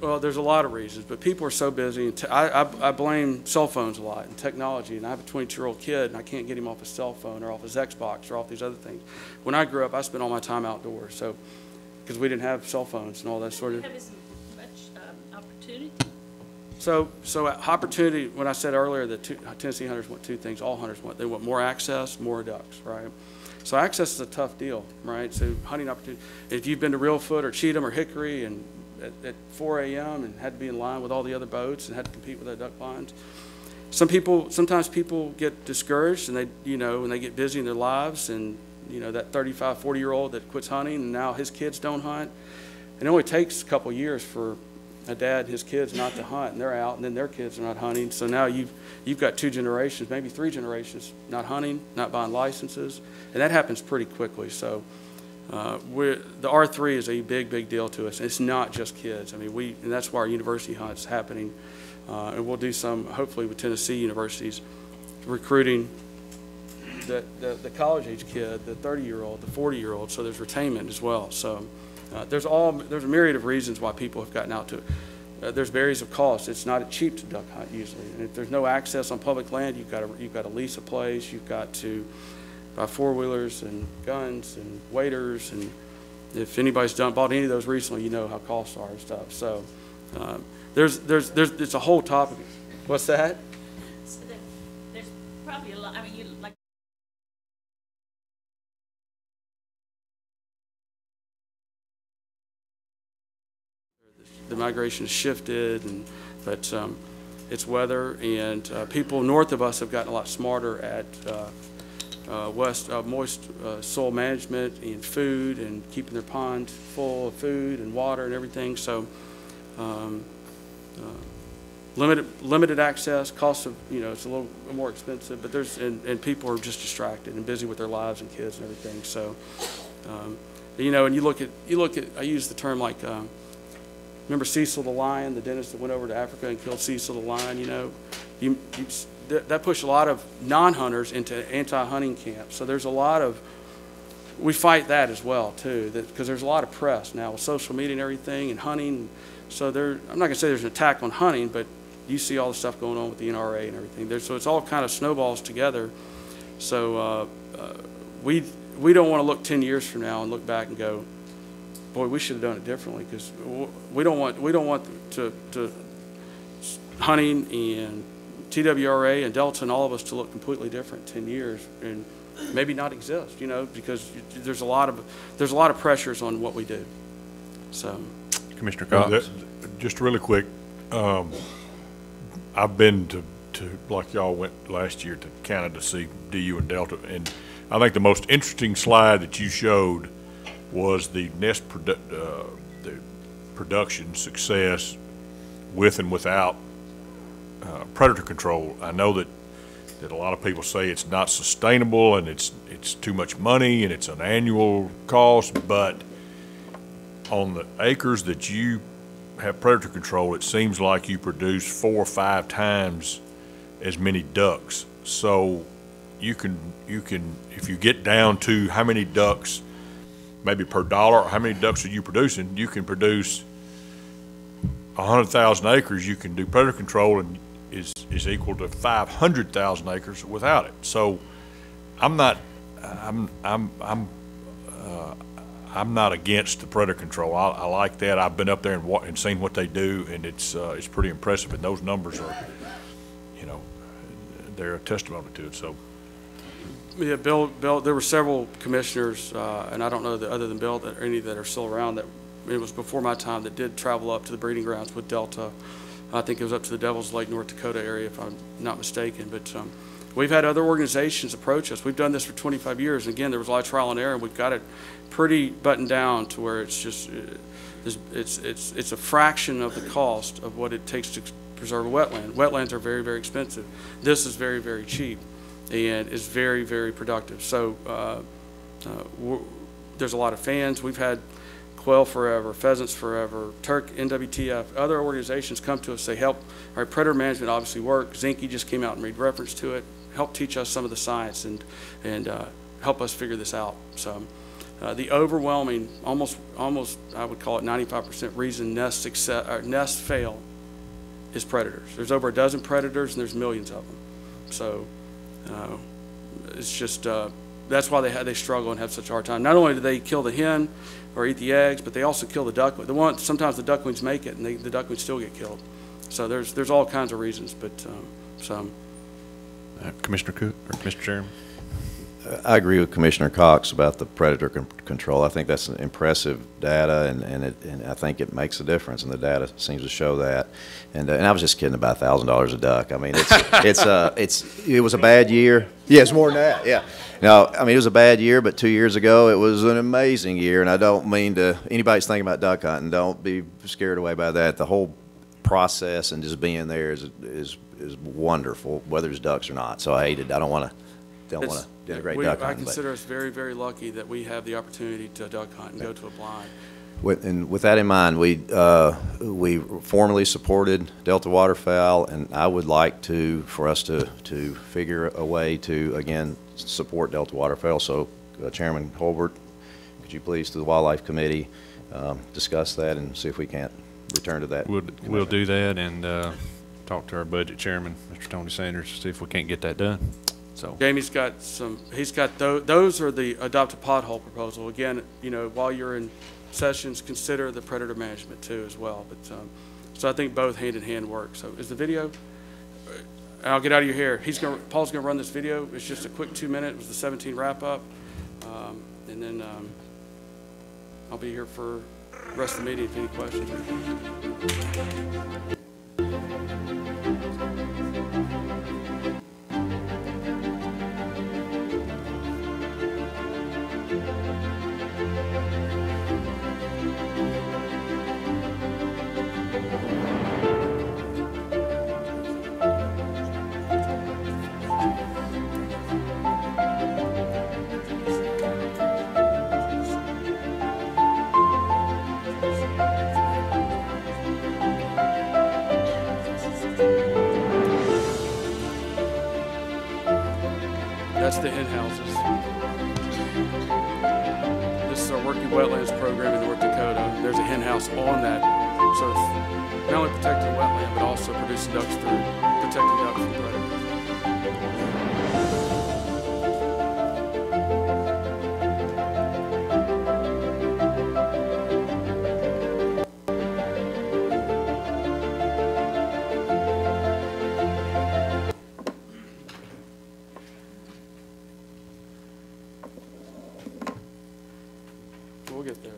Well, there's a lot of reasons, but people are so busy. And I blame cell phones a lot and technology. And I have a 22-year-old kid, and I can't get him off his cell phone or off his Xbox or off these other things. When I grew up, I spent all my time outdoors, so because we didn't have cell phones and all that sort of. Have as much opportunity. So opportunity. When I said earlier that Tennessee hunters want two things, all hunters want. They want more access, more ducks, right? So access is a tough deal, right? So hunting opportunity. If you've been to Reelfoot or Cheatham or Hickory and at 4 a.m. and had to be in line with all the other boats and had to compete with our duck lines. Sometimes people get discouraged and and they get busy in their lives, and that 35, 40-year-old that quits hunting and now his kids don't hunt. And it only takes a couple years for a dad and his kids not to hunt, and they're out, and then their kids are not hunting. So now you've got 2 generations, maybe 3 generations, not hunting, not buying licenses, and that happens pretty quickly. So the R3 is a big deal to us. It's not just kids. I mean, and that's why our university hunt's happening, and we'll do some hopefully with Tennessee universities, recruiting the college-age kid, the 30-year-old, the 40-year-old. So there's retainment as well. So. There's a myriad of reasons why people have gotten out to it. There's barriers of cost. It's not cheap to duck hunt usually. And if there's no access on public land, you've got to lease a place. You've got to buy 4-wheelers and guns and waiters. And if anybody's bought any of those recently, you know how costs are and stuff. So it's a whole topic. What's that? So there's probably a lot. I mean, like. The migration has shifted, but it's weather, and people north of us have gotten a lot smarter at moist soil management and food and keeping their ponds full of food and water and everything. So limited access, cost of, it's a little more expensive, but and people are just distracted and busy with their lives and kids and everything. So and you look at I use the term like. Remember Cecil the lion, the dentist that went over to Africa and killed Cecil the lion, that pushed a lot of non-hunters into anti-hunting camps. So there's a lot of, we fight that as well too, because there's a lot of press now with social media and everything and hunting. So I'm not going to say there's an attack on hunting, but you see all the stuff going on with the NRA and everything. So it's all kind of snowballs together. So we don't want to look 10 years from now and look back and go, boy, we should have done it differently, because we don't want to hunting and TWRA and Delta and all of us to look completely different 10 years and maybe not exist, because there's a lot of pressures on what we do. So, Commissioner Cox, just really quick, I've been to like y'all went last year to Canada to see DU and Delta, and I think the most interesting slide that you showed was the nest the production success with and without predator control. I know that a lot of people say it's not sustainable and it's too much money and it's an annual cost, but on the acres that you have predator control, it seems like you produce 4 or 5 times as many ducks. So you can if you get down to how many ducks maybe per dollar, or how many ducks are you producing, you can produce 100,000 acres. You can do predator control and is equal to 500,000 acres without it. So I'm not against the predator control. I like that. I've been up there and seen what they do, and it's pretty impressive. And those numbers are, they're a testimony to it. So. Yeah, Bill, there were several commissioners, and I don't know that other than Bill, that any that are still around, that it was before my time, that did travel up to the breeding grounds with Delta. I think it was up to the Devil's Lake, North Dakota area, if I'm not mistaken. But we've had other organizations approach us. We've done this for 25 years. And again, there was a lot of trial and error, and we've got it pretty buttoned down to where it's just, it's a fraction of the cost of what it takes to preserve a wetland. Wetlands are very, very expensive. This is very, very cheap. And is very, very productive. So there's a lot of fans. We've had quail forever, pheasants forever, Turk, NWTF, other organizations come to us, say, help. Our predator management obviously works. Zinke just came out and made reference to it. Help teach us some of the science and help us figure this out. So the overwhelming, almost I would call it 95% reason nests fail is predators. There's over a dozen predators and there's millions of them. So it's just that's why they struggle and have such a hard time. Not only do they kill the hen or eat the eggs, but they also kill the duckling. Sometimes the ducklings make it, and the ducklings still get killed. So there's all kinds of reasons, but some. Commissioner Cook or Mr. Chairman. I agree with Commissioner Cox about the predator control. I think that's an impressive data, and I think it makes a difference, and the data seems to show that. And I was just kidding about $1,000 a duck. I mean, it was a bad year. Yeah, it's more than that. Yeah. No, I mean, it was a bad year, but 2 years ago it was an amazing year. And I don't mean to anybody's thinking about duck hunting, don't be scared away by that. The whole process and just being there is wonderful, whether it's ducks or not. So I don't want to denigrate duck hunting. I consider us very, very lucky that we have the opportunity to duck hunt and go to a blind. With that in mind, we formally supported Delta Waterfowl, and I would like for us to figure a way to again support Delta Waterfowl. So, Chairman Holbert, could you please, to the Wildlife Committee, discuss that and see if we can't return to that? We'll do that and talk to our budget chairman, Mr. Tony Sanders, to see if we can't get that done. So Jamie's got those are the adopted pothole proposal. Again, while you're in sessions, consider the predator management too as well. But so I think both hand in hand work. So is the video? I'll get out of your hair. Paul's gonna run this video. It's just a quick 2-minute. It was the 17 wrap up, and then I'll be here for the rest of the meeting if any questions. That's the hen houses. This is our working wetlands program in North Dakota. There's a hen house on that, so it's not only protecting the wetland, but also producing ducks through protecting ducks from predators. We'll get there.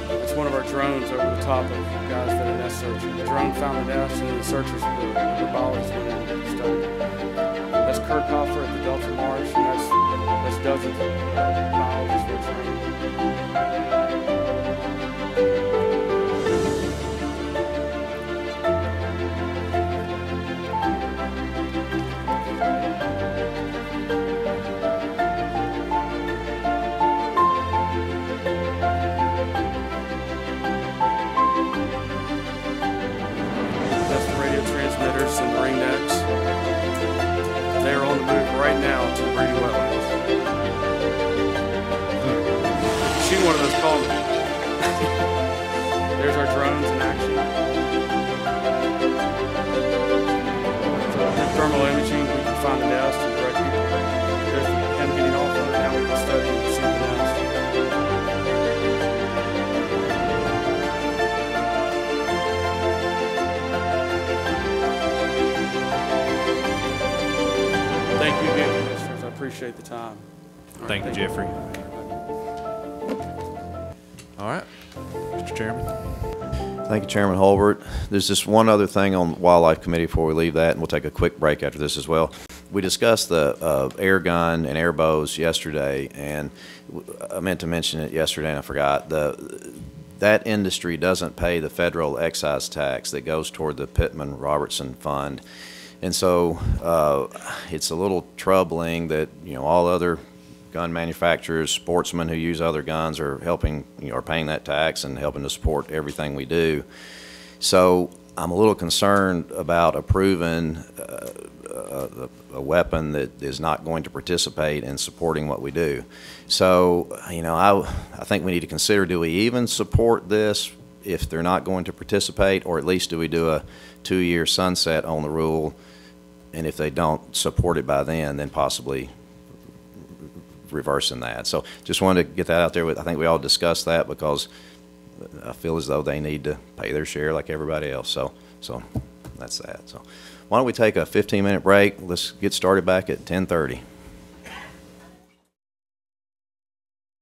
That's one of our drones over the top of guys that are nest searching. The drone found the nest, and then the searchers, the biologists went in and studied. That's Kurt Hoffer at the Delta Marsh, and that's dozens of biologists that are trained. Transmitters and ring necks. They are on the move right now to the breeding wetlands. She one of those called me. There's our drones in action. So with thermal imaging, we can find the nest and direct people. There's the hen getting off of it. Now we can study and see the nest. Thank you again, Commissioners. I appreciate the time. Right, thank you, Jeffrey. All right, Mr. Chairman. Thank you, Chairman Holbert. There's just one other thing on Wildlife Committee before we leave that, and we'll take a quick break after this as well. We discussed the air gun and air bows yesterday, and I meant to mention it yesterday and I forgot. That industry doesn't pay the federal excise tax that goes toward the Pittman-Robertson Fund. And so it's a little troubling that, all other gun manufacturers, sportsmen who use other guns are helping, are paying that tax and helping to support everything we do. So I'm a little concerned about approving a weapon that is not going to participate in supporting what we do. So, I think we need to consider, do we even support this if they're not going to participate, or at least do we do a 2-year sunset on the rule? And if they don't support it by then possibly reversing that. So just wanted to get that out there. I think we all discussed that because I feel as though they need to pay their share like everybody else. So that's that. So why don't we take a 15-minute break? Let's get started back at 10:30.